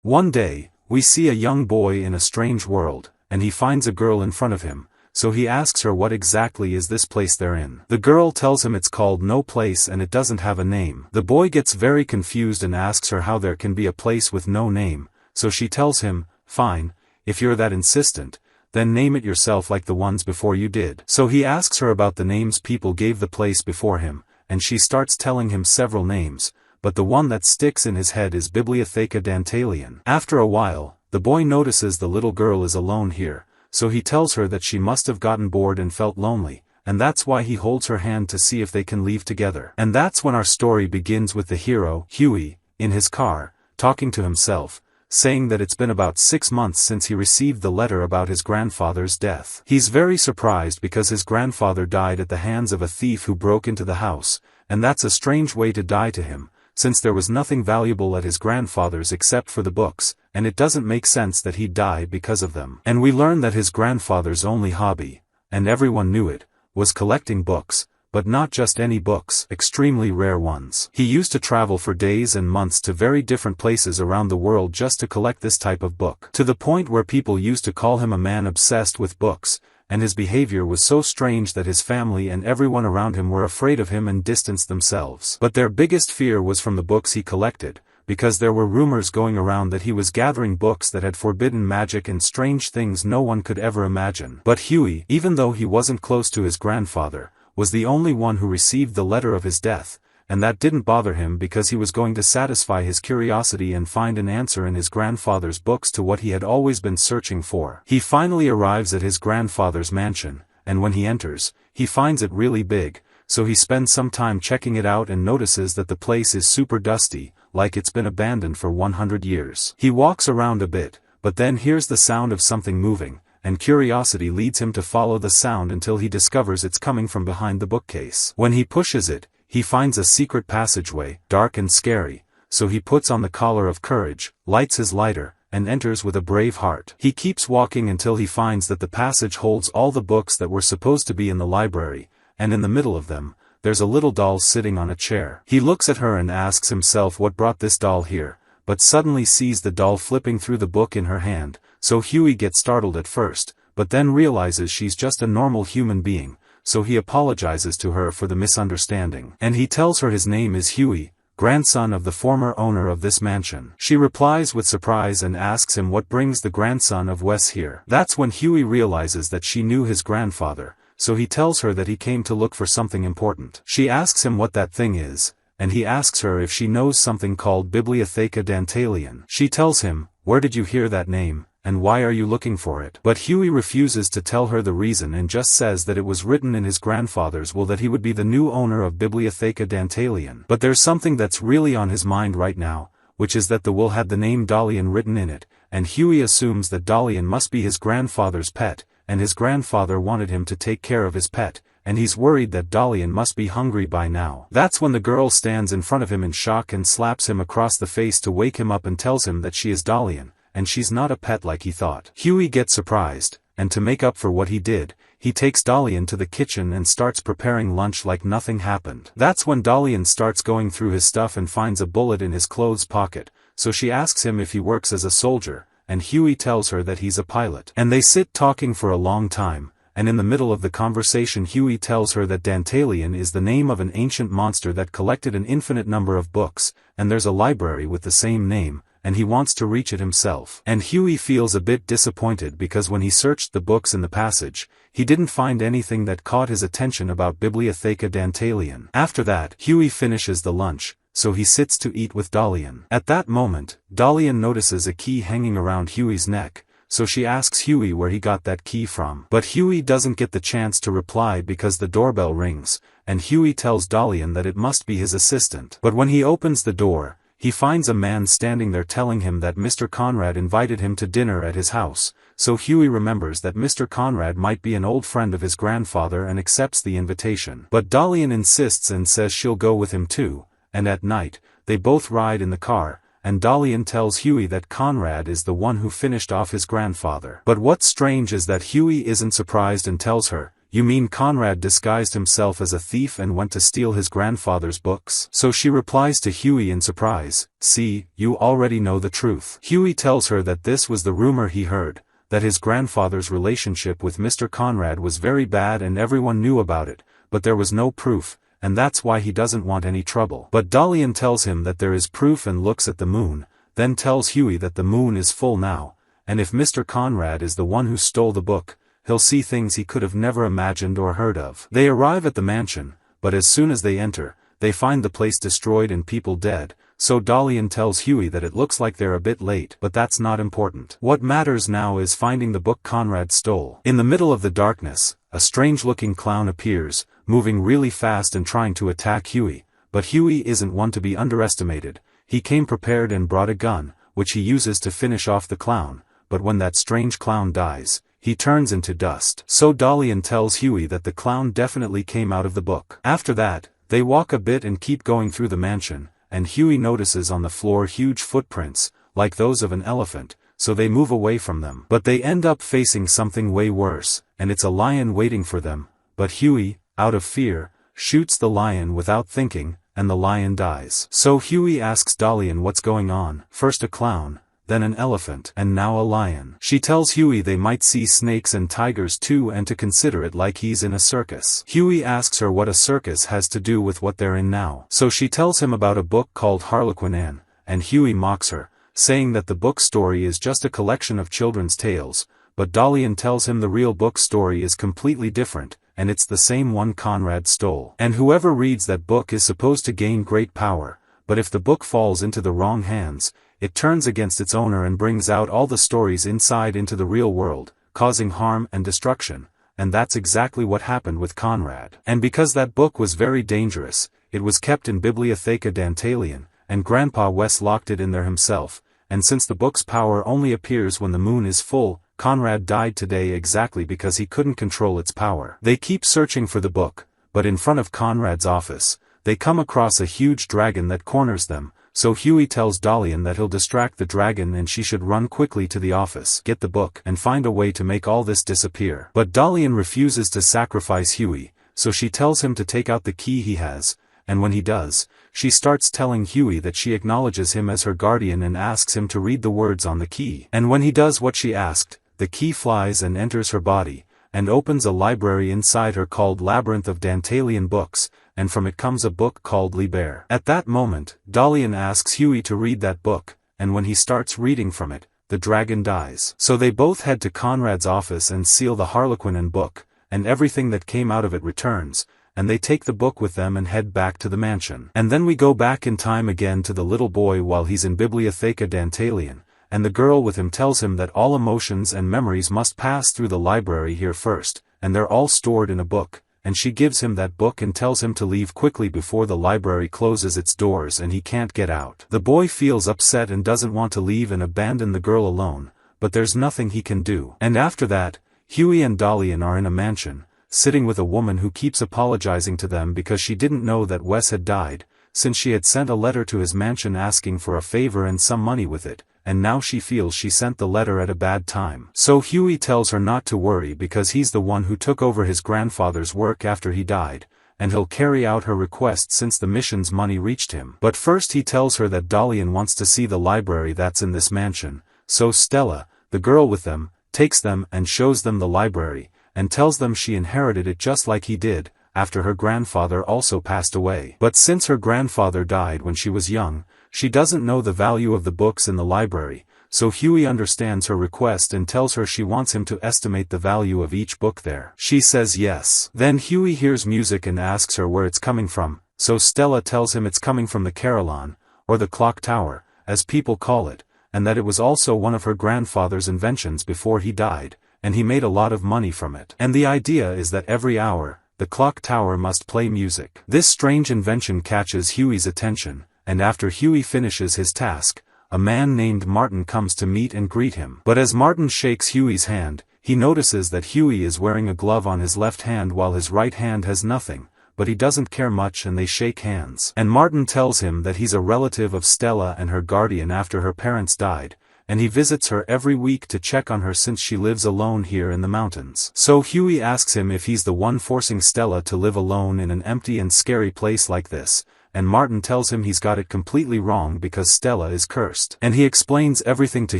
One day, we see a young boy in a strange world, and he finds a girl in front of him, so he asks her what exactly is this place they're in. The girl tells him it's called No Place and it doesn't have a name. The boy gets very confused and asks her how there can be a place with no name, so she tells him, fine, if you're that insistent, then name it yourself like the ones before you did. So he asks her about the names people gave the place before him, and she starts telling him several names, but the one that sticks in his head is Bibliotheca Dantalian. After a while, the boy notices the little girl is alone here, so he tells her that she must have gotten bored and felt lonely, and that's why he holds her hand to see if they can leave together. And that's when our story begins with the hero, Huey, in his car, talking to himself, saying that it's been about 6 months since he received the letter about his grandfather's death. He's very surprised because his grandfather died at the hands of a thief who broke into the house, and that's a strange way to die to him, since there was nothing valuable at his grandfather's except for the books, and it doesn't make sense that he'd die because of them. And we learn that his grandfather's only hobby, and everyone knew it, was collecting books, but not just any books, extremely rare ones. He used to travel for days and months to very different places around the world just to collect this type of book, to the point where people used to call him a man obsessed with books, and his behavior was so strange that his family and everyone around him were afraid of him and distanced themselves. But their biggest fear was from the books he collected, because there were rumors going around that he was gathering books that had forbidden magic and strange things no one could ever imagine. But Huey, even though he wasn't close to his grandfather, was the only one who received the letter of his death, and that didn't bother him because he was going to satisfy his curiosity and find an answer in his grandfather's books to what he had always been searching for. He finally arrives at his grandfather's mansion, and when he enters, he finds it really big, so he spends some time checking it out and notices that the place is super dusty, like it's been abandoned for 100 years. He walks around a bit, but then hears the sound of something moving, and curiosity leads him to follow the sound until he discovers it's coming from behind the bookcase. When he pushes it, he finds a secret passageway, dark and scary, so he puts on the collar of courage, lights his lighter, and enters with a brave heart. He keeps walking until he finds that the passage holds all the books that were supposed to be in the library, and in the middle of them, there's a little doll sitting on a chair. He looks at her and asks himself what brought this doll here, but suddenly sees the doll flipping through the book in her hand, so Huey gets startled at first, but then realizes she's just a normal human being, so he apologizes to her for the misunderstanding. And he tells her his name is Huey, grandson of the former owner of this mansion. She replies with surprise and asks him what brings the grandson of Wes here. That's when Huey realizes that she knew his grandfather, so he tells her that he came to look for something important. She asks him what that thing is, and he asks her if she knows something called Bibliotheca Dantalian. She tells him, "Where did you hear that name, and why are you looking for it?" But Huey refuses to tell her the reason and just says that it was written in his grandfather's will that he would be the new owner of Bibliotheca Dantalian. But there's something that's really on his mind right now, which is that the will had the name Dalian written in it, and Huey assumes that Dalian must be his grandfather's pet, and his grandfather wanted him to take care of his pet, and he's worried that Dalian must be hungry by now. That's when the girl stands in front of him in shock and slaps him across the face to wake him up and tells him that she is Dalian, and she's not a pet like he thought. Huey gets surprised, and to make up for what he did, he takes Dalian to the kitchen and starts preparing lunch like nothing happened. That's when Dalian starts going through his stuff and finds a bullet in his clothes pocket, so she asks him if he works as a soldier, and Huey tells her that he's a pilot. And they sit talking for a long time, and in the middle of the conversation Huey tells her that Dantalian is the name of an ancient monster that collected an infinite number of books, and there's a library with the same name, and he wants to reach it himself. And Huey feels a bit disappointed because when he searched the books in the passage, he didn't find anything that caught his attention about Bibliotheca Dantalian. After that, Huey finishes the lunch, so he sits to eat with Dalian. At that moment, Dalian notices a key hanging around Huey's neck, so she asks Huey where he got that key from. But Huey doesn't get the chance to reply because the doorbell rings, and Huey tells Dalian that it must be his assistant. But when he opens the door, he finds a man standing there telling him that Mr. Conrad invited him to dinner at his house, so Huey remembers that Mr. Conrad might be an old friend of his grandfather and accepts the invitation. But Dalian insists and says she'll go with him too, and at night, they both ride in the car, and Dalian tells Huey that Conrad is the one who finished off his grandfather. But what's strange is that Huey isn't surprised and tells her, "You mean Conrad disguised himself as a thief and went to steal his grandfather's books?" So she replies to Huey in surprise, "See, you already know the truth." Huey tells her that this was the rumor he heard, that his grandfather's relationship with Mr. Conrad was very bad and everyone knew about it, but there was no proof, and that's why he doesn't want any trouble. But Dalian tells him that there is proof and looks at the moon, then tells Huey that the moon is full now, and if Mr. Conrad is the one who stole the book, he'll see things he could have never imagined or heard of. They arrive at the mansion, but as soon as they enter, they find the place destroyed and people dead, so Dalian tells Huey that it looks like they're a bit late, but that's not important. What matters now is finding the book Conrad stole. In the middle of the darkness, a strange-looking clown appears, moving really fast and trying to attack Huey, but Huey isn't one to be underestimated. He came prepared and brought a gun, which he uses to finish off the clown, but when that strange clown dies, he turns into dust. So Dalian tells Huey that the clown definitely came out of the book. After that, they walk a bit and keep going through the mansion, and Huey notices on the floor huge footprints, like those of an elephant, so they move away from them. But they end up facing something way worse, and it's a lion waiting for them, but Huey, out of fear, shoots the lion without thinking, and the lion dies. So Huey asks Dalian what's going on, first a clown, then an elephant, and now a lion. She tells Huey they might see snakes and tigers too and to consider it like he's in a circus. Huey asks her what a circus has to do with what they're in now. So she tells him about a book called Harlequin, and Huey mocks her, saying that the book story is just a collection of children's tales, but Dalian tells him the real book story is completely different, and it's the same one Conrad stole. And whoever reads that book is supposed to gain great power, but if the book falls into the wrong hands, it turns against its owner and brings out all the stories inside into the real world, causing harm and destruction, and that's exactly what happened with Conrad. And because that book was very dangerous, it was kept in Bibliotheca Dantalian, and Grandpa Wes locked it in there himself, and since the book's power only appears when the moon is full, Conrad died today exactly because he couldn't control its power. They keep searching for the book, but in front of Conrad's office, they come across a huge dragon that corners them, so Huey tells Dalian that he'll distract the dragon and she should run quickly to the office, get the book, and find a way to make all this disappear. But Dalian refuses to sacrifice Huey, so she tells him to take out the key he has, and when he does, she starts telling Huey that she acknowledges him as her guardian and asks him to read the words on the key. And when he does what she asked, the key flies and enters her body, and opens a library inside her called Labyrinth of Dantalian Books, and from it comes a book called Liber. At that moment, Dalian asks Huey to read that book, and when he starts reading from it, the dragon dies. So they both head to Conrad's office and seal the Harlequin book, and everything that came out of it returns, and they take the book with them and head back to the mansion. And then we go back in time again to the little boy while he's in Bibliotheca Dantalian, and the girl with him tells him that all emotions and memories must pass through the library here first, and they're all stored in a book, and she gives him that book and tells him to leave quickly before the library closes its doors and he can't get out. The boy feels upset and doesn't want to leave and abandon the girl alone, but there's nothing he can do. And after that, Huey and Dalian are in a mansion, sitting with a woman who keeps apologizing to them because she didn't know that Wes had died, since she had sent a letter to his mansion asking for a favor and some money with it, and now she feels she sent the letter at a bad time. So Huey tells her not to worry because he's the one who took over his grandfather's work after he died, and he'll carry out her request since the mission's money reached him. But first he tells her that Dalian wants to see the library that's in this mansion, so Stella, the girl with them, takes them and shows them the library, and tells them she inherited it just like he did, after her grandfather also passed away. But since her grandfather died when she was young, she doesn't know the value of the books in the library, so Huey understands her request and tells her she wants him to estimate the value of each book there. She says yes. Then Huey hears music and asks her where it's coming from, so Stella tells him it's coming from the Carillon, or the clock tower, as people call it, and that it was also one of her grandfather's inventions before he died, and he made a lot of money from it. And the idea is that every hour, the clock tower must play music. This strange invention catches Huey's attention, and after Huey finishes his task, a man named Martin comes to meet and greet him. But as Martin shakes Huey's hand, he notices that Huey is wearing a glove on his left hand while his right hand has nothing, but he doesn't care much and they shake hands. And Martin tells him that he's a relative of Stella and her guardian after her parents died, and he visits her every week to check on her since she lives alone here in the mountains. So Huey asks him if he's the one forcing Stella to live alone in an empty and scary place like this, and Martin tells him he's got it completely wrong because Stella is cursed. And he explains everything to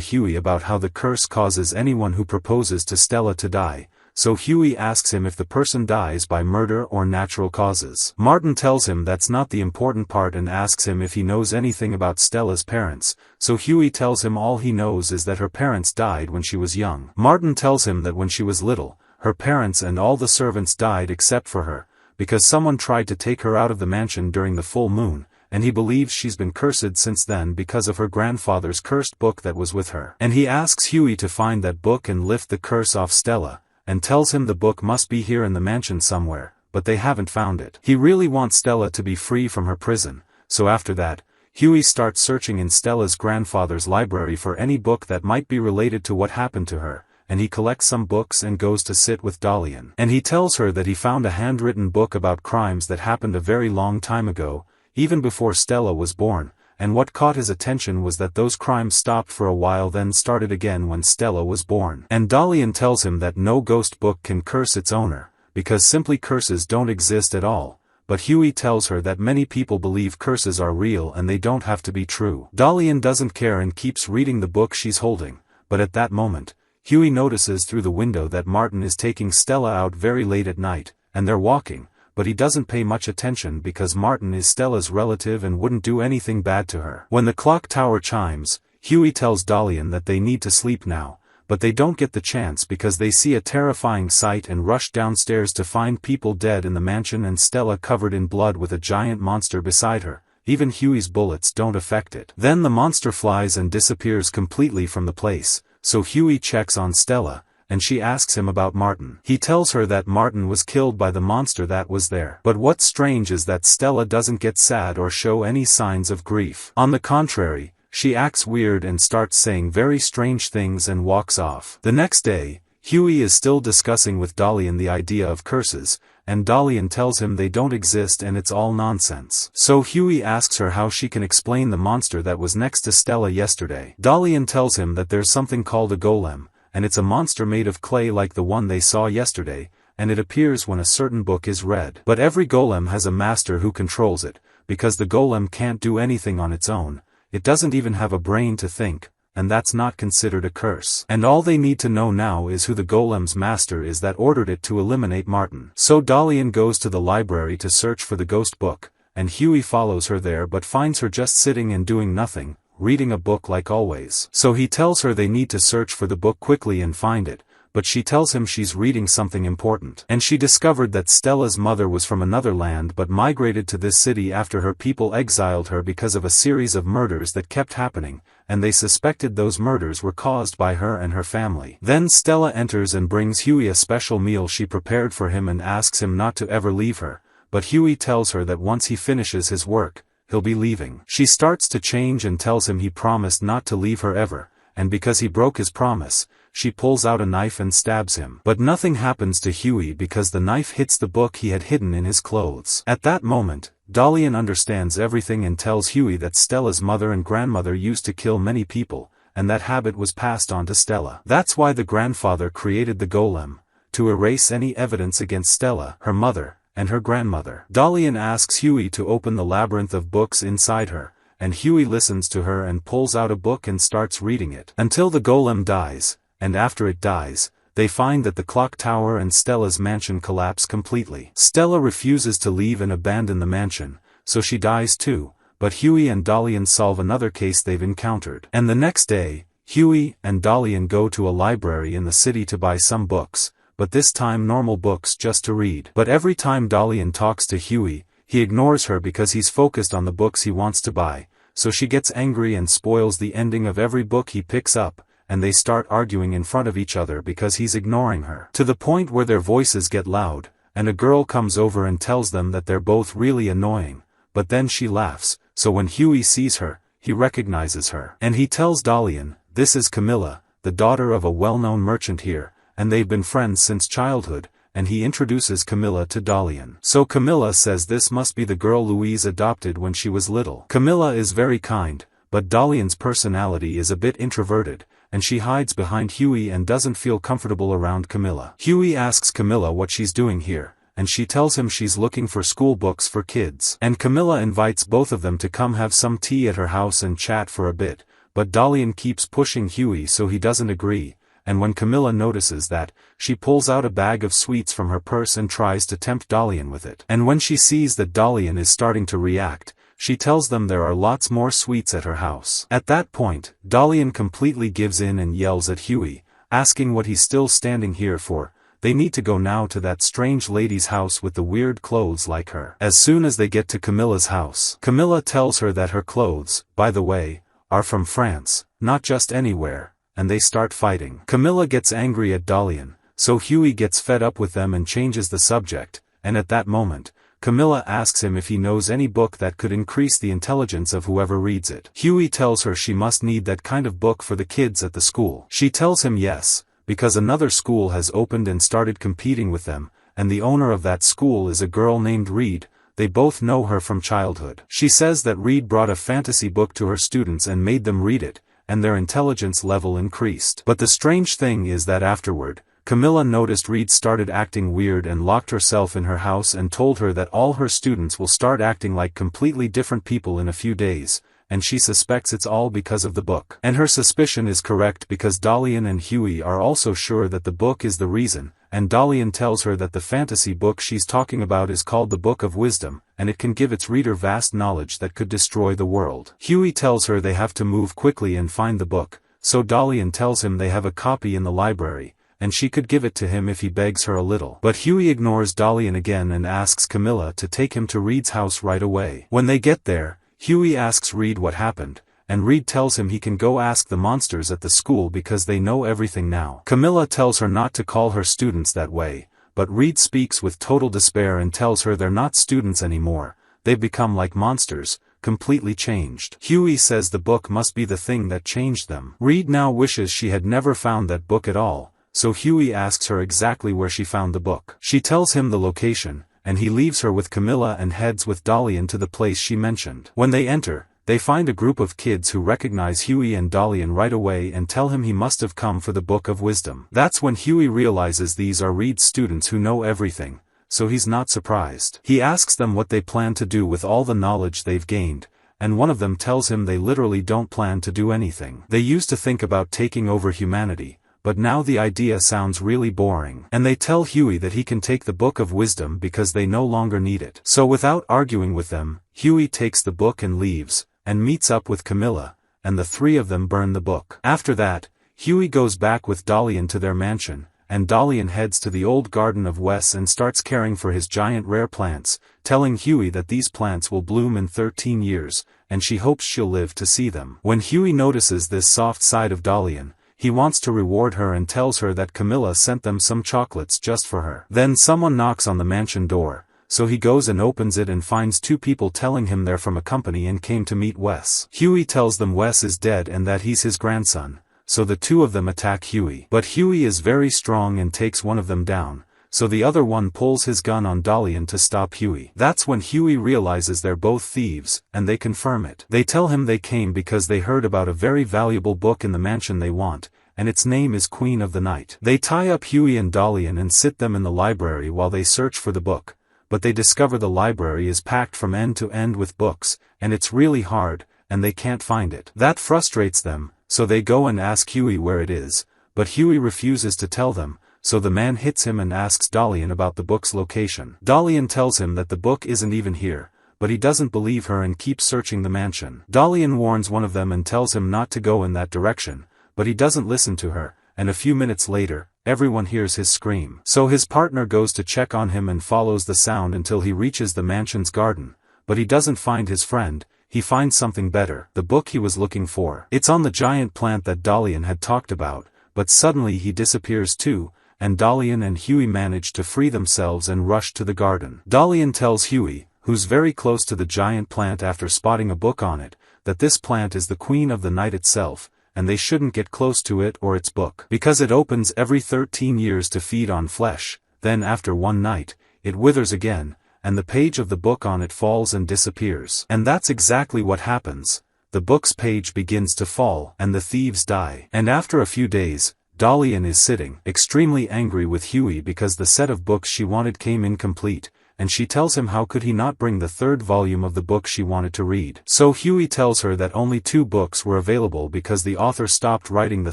Huey about how the curse causes anyone who proposes to Stella to die. So Huey asks him if the person dies by murder or natural causes. Martin tells him that's not the important part and asks him if he knows anything about Stella's parents, so Huey tells him all he knows is that her parents died when she was young. Martin tells him that when she was little, her parents and all the servants died except for her, because someone tried to take her out of the mansion during the full moon, and he believes she's been cursed since then because of her grandfather's cursed book that was with her. And he asks Huey to find that book and lift the curse off Stella, and tells him the book must be here in the mansion somewhere, but they haven't found it. He really wants Stella to be free from her prison, so after that, Huey starts searching in Stella's grandfather's library for any book that might be related to what happened to her, and he collects some books and goes to sit with Dalian. And he tells her that he found a handwritten book about crimes that happened a very long time ago, even before Stella was born, and what caught his attention was that those crimes stopped for a while then started again when Stella was born. And Dalian tells him that no ghost book can curse its owner, because simply curses don't exist at all, but Huey tells her that many people believe curses are real and they don't have to be true. Dalian doesn't care and keeps reading the book she's holding, but at that moment, Huey notices through the window that Martin is taking Stella out very late at night, and they're walking, but he doesn't pay much attention because Martin is Stella's relative and wouldn't do anything bad to her. When the clock tower chimes, Huey tells Dalian that they need to sleep now, but they don't get the chance because they see a terrifying sight and rush downstairs to find people dead in the mansion and Stella covered in blood with a giant monster beside her. Even Huey's bullets don't affect it. Then the monster flies and disappears completely from the place, so Huey checks on Stella, and she asks him about Martin. He tells her that Martin was killed by the monster that was there. But what's strange is that Stella doesn't get sad or show any signs of grief. On the contrary, she acts weird and starts saying very strange things and walks off. The next day, Huey is still discussing with Dalian the idea of curses, and Dalian tells him they don't exist and it's all nonsense. So Huey asks her how she can explain the monster that was next to Stella yesterday. Dalian tells him that there's something called a golem, and it's a monster made of clay like the one they saw yesterday, and it appears when a certain book is read. But every golem has a master who controls it, because the golem can't do anything on its own, it doesn't even have a brain to think, and that's not considered a curse. And all they need to know now is who the golem's master is that ordered it to eliminate Martin. So Dalian goes to the library to search for the ghost book, and Huey follows her there but finds her just sitting and doing nothing, reading a book like always. So he tells her they need to search for the book quickly and find it, but she tells him she's reading something important. And she discovered that Stella's mother was from another land but migrated to this city after her people exiled her because of a series of murders that kept happening, and they suspected those murders were caused by her and her family. Then Stella enters and brings Huey a special meal she prepared for him and asks him not to ever leave her, but Huey tells her that once he finishes his work, he'll be leaving. She starts to change and tells him he promised not to leave her ever, and because he broke his promise, she pulls out a knife and stabs him. But nothing happens to Huey because the knife hits the book he had hidden in his clothes. At that moment, Dalian understands everything and tells Huey that Stella's mother and grandmother used to kill many people, and that habit was passed on to Stella. That's why the grandfather created the golem, to erase any evidence against Stella, her mother, and her grandmother. Dalian asks Huey to open the labyrinth of books inside her, and Huey listens to her and pulls out a book and starts reading it. Until the golem dies, and after it dies, they find that the clock tower and Stella's mansion collapse completely. Stella refuses to leave and abandon the mansion, so she dies too, but Huey and Dalian solve another case they've encountered. And the next day, Huey and Dalian go to a library in the city to buy some books, but this time normal books just to read. But every time Dalian talks to Huey, he ignores her because he's focused on the books he wants to buy, so she gets angry and spoils the ending of every book he picks up, and they start arguing in front of each other because he's ignoring her. To the point where their voices get loud, and a girl comes over and tells them that they're both really annoying, but then she laughs, so when Huey sees her, he recognizes her. And he tells Dalian, this is Camilla, the daughter of a well-known merchant here, and they've been friends since childhood, and he introduces Camilla to Dalian. So Camilla says this must be the girl Louise adopted when she was little. Camilla is very kind, but Dalian's personality is a bit introverted, and she hides behind Huey and doesn't feel comfortable around Camilla. Huey asks Camilla what she's doing here, and she tells him she's looking for school books for kids. And Camilla invites both of them to come have some tea at her house and chat for a bit, but Dalian keeps pushing Huey so he doesn't agree, and when Camilla notices that, she pulls out a bag of sweets from her purse and tries to tempt Dalian with it. And when she sees that Dalian is starting to react, she tells them there are lots more sweets at her house. At that point, Dalian completely gives in and yells at Huey, asking what he's still standing here for. They need to go now to that strange lady's house with the weird clothes like her. As soon as they get to Camilla's house, Camilla tells her that her clothes, by the way, are from France, not just anywhere, and they start fighting. Camilla gets angry at Dalian, so Huey gets fed up with them and changes the subject, and at that moment, Camilla asks him if he knows any book that could increase the intelligence of whoever reads it. Huey tells her she must need that kind of book for the kids at the school. She tells him yes, because another school has opened and started competing with them, and the owner of that school is a girl named Reed. They both know her from childhood. She says that Reed brought a fantasy book to her students and made them read it, and their intelligence level increased. But the strange thing is that afterward, Camilla noticed Reed started acting weird and locked herself in her house and told her that all her students will start acting like completely different people in a few days, and she suspects it's all because of the book. And her suspicion is correct because Dalian and Huey are also sure that the book is the reason, and Dalian tells her that the fantasy book she's talking about is called the Book of Wisdom, and it can give its reader vast knowledge that could destroy the world. Huey tells her they have to move quickly and find the book, so Dalian tells him they have a copy in the library, and she could give it to him if he begs her a little. But Huey ignores Dalian again and asks Camilla to take him to Reed's house right away. When they get there, Huey asks Reed what happened, and Reed tells him he can go ask the monsters at the school because they know everything now. Camilla tells her not to call her students that way, but Reed speaks with total despair and tells her they're not students anymore, they've become like monsters, completely changed. Huey says the book must be the thing that changed them. Reed now wishes she had never found that book at all, so Huey asks her exactly where she found the book. She tells him the location, and he leaves her with Camilla and heads with Dalian to the place she mentioned. When they enter, they find a group of kids who recognize Huey and Dalian right away and tell him he must have come for the Book of Wisdom. That's when Huey realizes these are Reed's students who know everything, so he's not surprised. He asks them what they plan to do with all the knowledge they've gained, and one of them tells him they literally don't plan to do anything. They used to think about taking over humanity, but now the idea sounds really boring. And they tell Huey that he can take the Book of Wisdom because they no longer need it. So without arguing with them, Huey takes the book and leaves, and meets up with Camilla, and the three of them burn the book. After that, Huey goes back with Dalian to their mansion, and Dalian heads to the old garden of Wes and starts caring for his giant rare plants, telling Huey that these plants will bloom in 13 years, and she hopes she'll live to see them. When Huey notices this soft side of Dalian, he wants to reward her and tells her that Camilla sent them some chocolates just for her. Then someone knocks on the mansion door, so he goes and opens it and finds two people telling him they're from a company and came to meet Wes. Huey tells them Wes is dead and that he's his grandson, so the two of them attack Huey. But Huey is very strong and takes one of them down, so the other one pulls his gun on Dalian to stop Huey. That's when Huey realizes they're both thieves, and they confirm it. They tell him they came because they heard about a very valuable book in the mansion they want, and its name is Queen of the Night. They tie up Huey and Dalian and sit them in the library while they search for the book, but they discover the library is packed from end to end with books, and it's really hard, and they can't find it. That frustrates them, so they go and ask Huey where it is, but Huey refuses to tell them, so the man hits him and asks Dalian about the book's location. Dalian tells him that the book isn't even here, but he doesn't believe her and keeps searching the mansion. Dalian warns one of them and tells him not to go in that direction, but he doesn't listen to her, and a few minutes later, everyone hears his scream. So his partner goes to check on him and follows the sound until he reaches the mansion's garden, but he doesn't find his friend. He finds something better, the book he was looking for. It's on the giant plant that Dalian had talked about, but suddenly he disappears too, and Dalian and Huey manage to free themselves and rush to the garden. Dalian tells Huey, who's very close to the giant plant after spotting a book on it, that this plant is the Queen of the Night itself, and they shouldn't get close to it or its book, because it opens every 13 years to feed on flesh. Then after one night, it withers again, and the page of the book on it falls and disappears. And that's exactly what happens. the book's page begins to fall and the thieves die. And after a few days, Dalian is sitting, extremely angry with Huey because the set of books she wanted came incomplete, and she tells him how could he not bring the third volume of the book she wanted to read. So Huey tells her that only 2 books were available because the author stopped writing the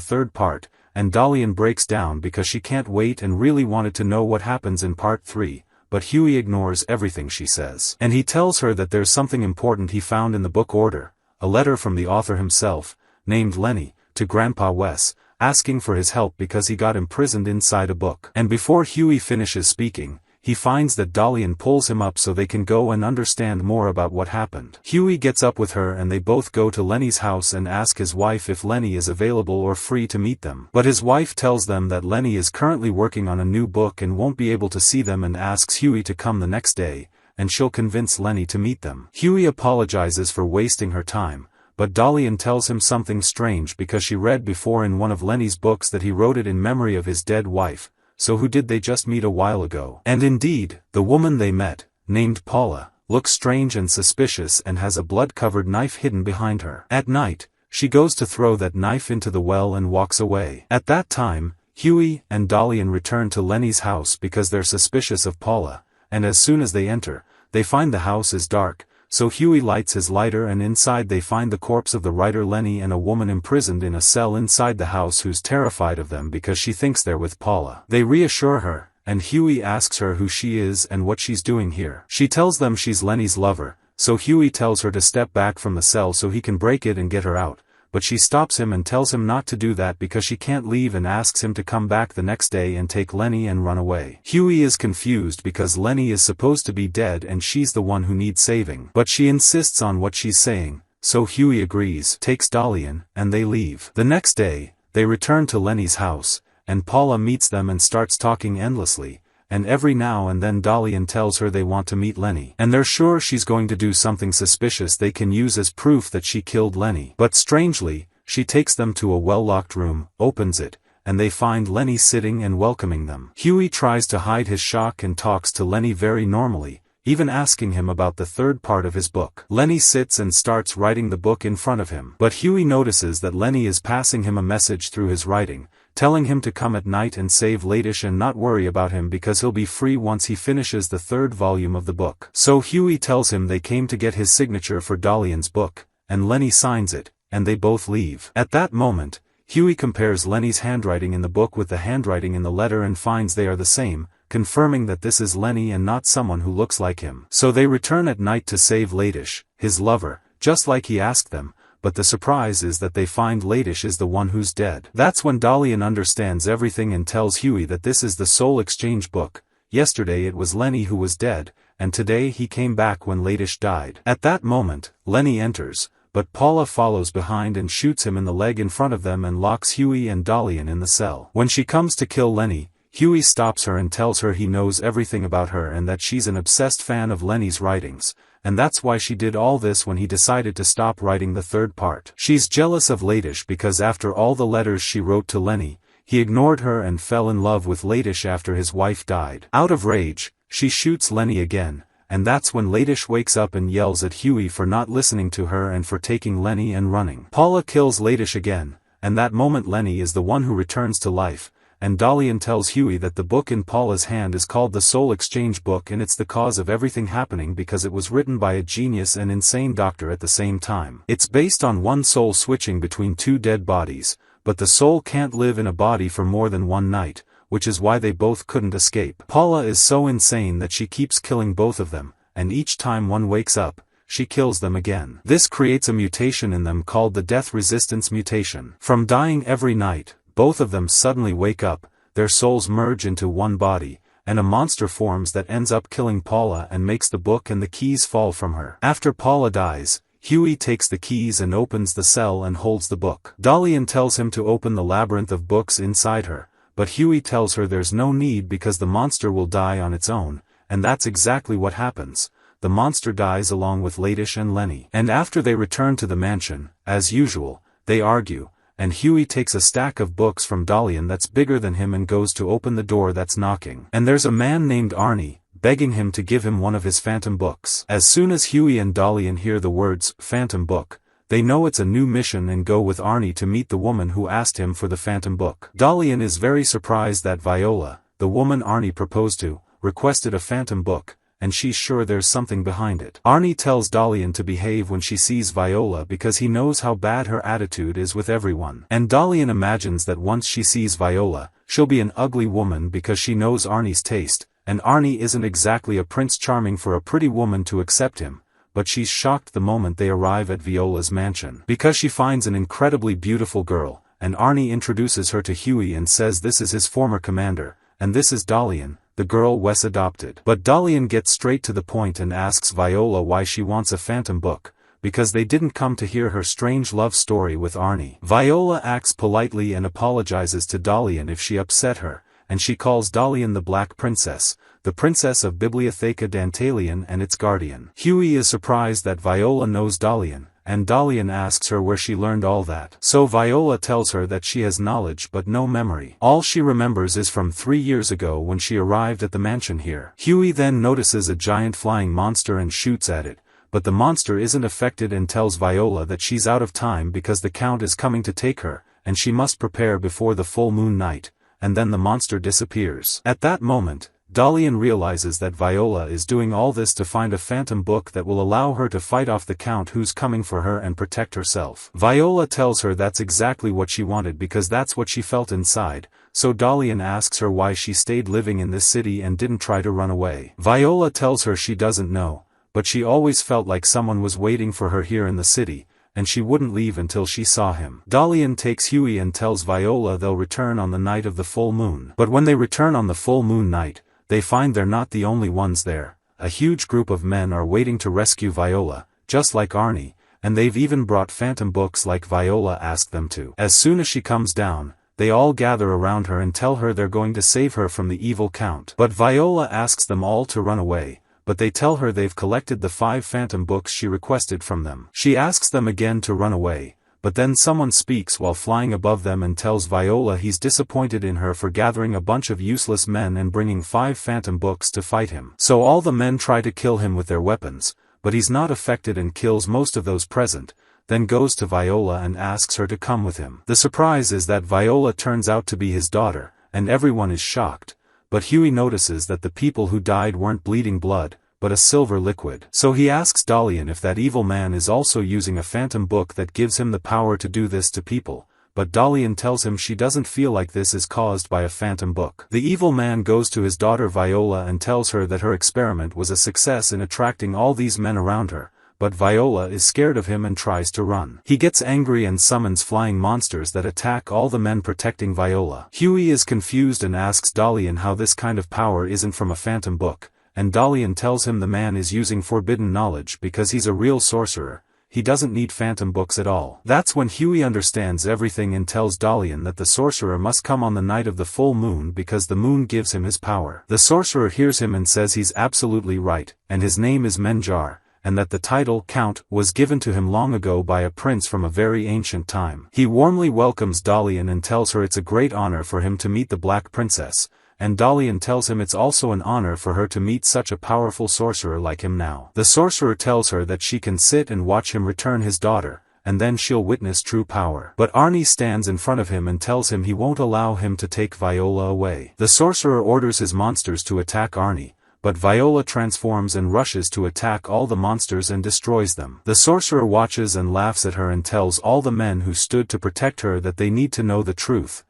third part, and Dalian breaks down because she can't wait and really wanted to know what happens in part 3, but Huey ignores everything she says. And he tells her that there's something important he found in the book order, a letter from the author himself, named Lenny, to Grandpa Wes, asking for his help because he got imprisoned inside a book. And before Huey finishes speaking, he finds that Dalian pulls him up so they can go and understand more about what happened. Huey gets up with her and they both go to Lenny's house and ask his wife if Lenny is available or free to meet them. But his wife tells them that Lenny is currently working on a new book and won't be able to see them and asks Huey to come the next day, and she'll convince Lenny to meet them. Huey apologizes for wasting her time, but Dalian tells him something strange because she read before in one of Lenny's books that he wrote it in memory of his dead wife. So who did they just meet a while ago? And indeed, the woman they met, named Paula, looks strange and suspicious and has a blood-covered knife hidden behind her. At night, she goes to throw that knife into the well and walks away. At that time, Huey and Dalian return to Lenny's house because they're suspicious of Paula, and as soon as they enter, they find the house is dark, so Huey lights his lighter and inside they find the corpse of the writer Lenny and a woman imprisoned in a cell inside the house who's terrified of them because she thinks they're with Paula. They reassure her, and Huey asks her who she is and what she's doing here. She tells them she's Lenny's lover, so Huey tells her to step back from the cell so he can break it and get her out, but she stops him and tells him not to do that because she can't leave and asks him to come back the next day and take Lenny and run away. Huey is confused because Lenny is supposed to be dead and she's the one who needs saving. But she insists on what she's saying, so Huey agrees, takes Dalian, and they leave. The next day, they return to Lenny's house, and Paula meets them and starts talking endlessly, and every now and then Dalian tells her they want to meet Lenny. And they're sure she's going to do something suspicious they can use as proof that she killed Lenny. But strangely, she takes them to a well-locked room, opens it, and they find Lenny sitting and welcoming them. Huey tries to hide his shock and talks to Lenny very normally, even asking him about the third part of his book. Lenny sits and starts writing the book in front of him. But Huey notices that Lenny is passing him a message through his writing, telling him to come at night and save Ladish and not worry about him because he'll be free once he finishes the third volume of the book. So Huey tells him they came to get his signature for Dalian's book, and Lenny signs it, and they both leave. At that moment, Huey compares Lenny's handwriting in the book with the handwriting in the letter and finds they are the same, confirming that this is Lenny and not someone who looks like him. So they return at night to save Ladish, his lover, just like he asked them, but the surprise is that they find Ladish is the one who's dead. That's when Dalian understands everything and tells Huey that this is the soul exchange book. Yesterday it was Lenny who was dead, and today he came back when Ladish died. At that moment, Lenny enters, but Paula follows behind and shoots him in the leg in front of them and locks Huey and Dalian in the cell. When she comes to kill Lenny, Huey stops her and tells her he knows everything about her and that she's an obsessed fan of Lenny's writings, and that's why she did all this when he decided to stop writing the third part. She's jealous of Ladish because after all the letters she wrote to Lenny, he ignored her and fell in love with Ladish after his wife died. Out of rage, she shoots Lenny again, and that's when Ladish wakes up and yells at Huey for not listening to her and for taking Lenny and running. Paula kills Ladish again, and that moment Lenny is the one who returns to life, and Dalian tells Huey that the book in Paula's hand is called the Soul Exchange Book and it's the cause of everything happening because it was written by a genius and insane doctor at the same time. It's based on one soul switching between 2 dead bodies, but the soul can't live in a body for more than one night, which is why they both couldn't escape. Paula is so insane that she keeps killing both of them, and each time one wakes up, she kills them again. This creates a mutation in them called the death resistance mutation. From dying every night, both of them suddenly wake up, their souls merge into one body, and a monster forms that ends up killing Paula and makes the book and the keys fall from her. After Paula dies, Huey takes the keys and opens the cell and holds the book. Dalian tells him to open the labyrinth of books inside her, but Huey tells her there's no need because the monster will die on its own, and that's exactly what happens. The monster dies along with Ladish and Lenny. And after they return to the mansion, as usual, they argue, and Huey takes a stack of books from Dalian that's bigger than him and goes to open the door that's knocking. And there's a man named Arnie, begging him to give him one of his phantom books. As soon as Huey and Dalian hear the words, phantom book, They know it's a new mission and go with Arnie to meet the woman who asked him for the phantom book. Dalian is very surprised that Viola, the woman Arnie proposed to, requested a phantom book, and she's sure there's something behind it. Arnie tells Dalian to behave when she sees Viola because he knows how bad her attitude is with everyone. And Dalian imagines that once she sees Viola, she'll be an ugly woman because she knows Arnie's taste, and Arnie isn't exactly a Prince Charming for a pretty woman to accept him, but she's shocked the moment they arrive at Viola's mansion. Because she finds an incredibly beautiful girl, and Arnie introduces her to Huey and says this is his former commander, and this is Dalian, the girl Wes adopted. But Dalian gets straight to the point and asks Viola why she wants a phantom book, because they didn't come to hear her strange love story with Arnie. Viola acts politely and apologizes to Dalian if she upset her, and she calls Dalian the Black Princess, the princess of Bibliotheca Dantalian and its guardian. Huey is surprised that Viola knows Dalian, and Dalian asks her where she learned all that. So Viola tells her that she has knowledge but no memory. All she remembers is from 3 years ago when she arrived at the mansion here. Huey then notices a giant flying monster and shoots at it, but the monster isn't affected and tells Viola that she's out of time because the Count is coming to take her, and she must prepare before the full moon night, and then the monster disappears. At that moment, Dalian realizes that Viola is doing all this to find a phantom book that will allow her to fight off the Count who's coming for her and protect herself. Viola tells her that's exactly what she wanted because that's what she felt inside, so Dalian asks her why she stayed living in this city and didn't try to run away. Viola tells her she doesn't know, but she always felt like someone was waiting for her here in the city, and she wouldn't leave until she saw him. Dalian takes Huey and tells Viola they'll return on the night of the full moon. But when they return on the full moon night, they find they're not the only ones there. A huge group of men are waiting to rescue Viola, just like Arnie, and they've even brought phantom books like Viola asked them to. As soon as she comes down, they all gather around her and tell her they're going to save her from the evil Count. But Viola asks them all to run away, but they tell her they've collected the 5 phantom books she requested from them. She asks them again to run away, but then someone speaks while flying above them and tells Viola he's disappointed in her for gathering a bunch of useless men and bringing 5 phantom books to fight him. So all the men try to kill him with their weapons, but he's not affected and kills most of those present, then goes to Viola and asks her to come with him. The surprise is that Viola turns out to be his daughter, and everyone is shocked, but Huey notices that the people who died weren't bleeding blood, but a silver liquid. So he asks Dalian if that evil man is also using a phantom book that gives him the power to do this to people, but Dalian tells him she doesn't feel like this is caused by a phantom book. The evil man goes to his daughter Viola and tells her that her experiment was a success in attracting all these men around her, but Viola is scared of him and tries to run. He gets angry and summons flying monsters that attack all the men protecting Viola. Huey is confused and asks Dalian how this kind of power isn't from a phantom book, and Dalian tells him the man is using forbidden knowledge because he's a real sorcerer. He doesn't need phantom books at all. That's when Huey understands everything and tells Dalian that the sorcerer must come on the night of the full moon because the moon gives him his power. The sorcerer hears him and says he's absolutely right, and his name is Menjar, and that the title Count was given to him long ago by a prince from a very ancient time. He warmly welcomes Dalian and tells her it's a great honor for him to meet the Black Princess, and Dalian tells him it's also an honor for her to meet such a powerful sorcerer like him now. The sorcerer tells her that she can sit and watch him return his daughter, and then she'll witness true power. But Arnie stands in front of him and tells him he won't allow him to take Viola away. The sorcerer orders his monsters to attack Arnie, but Viola transforms and rushes to attack all the monsters and destroys them. The sorcerer watches and laughs at her and tells all the men who stood to protect her that they need to know the truth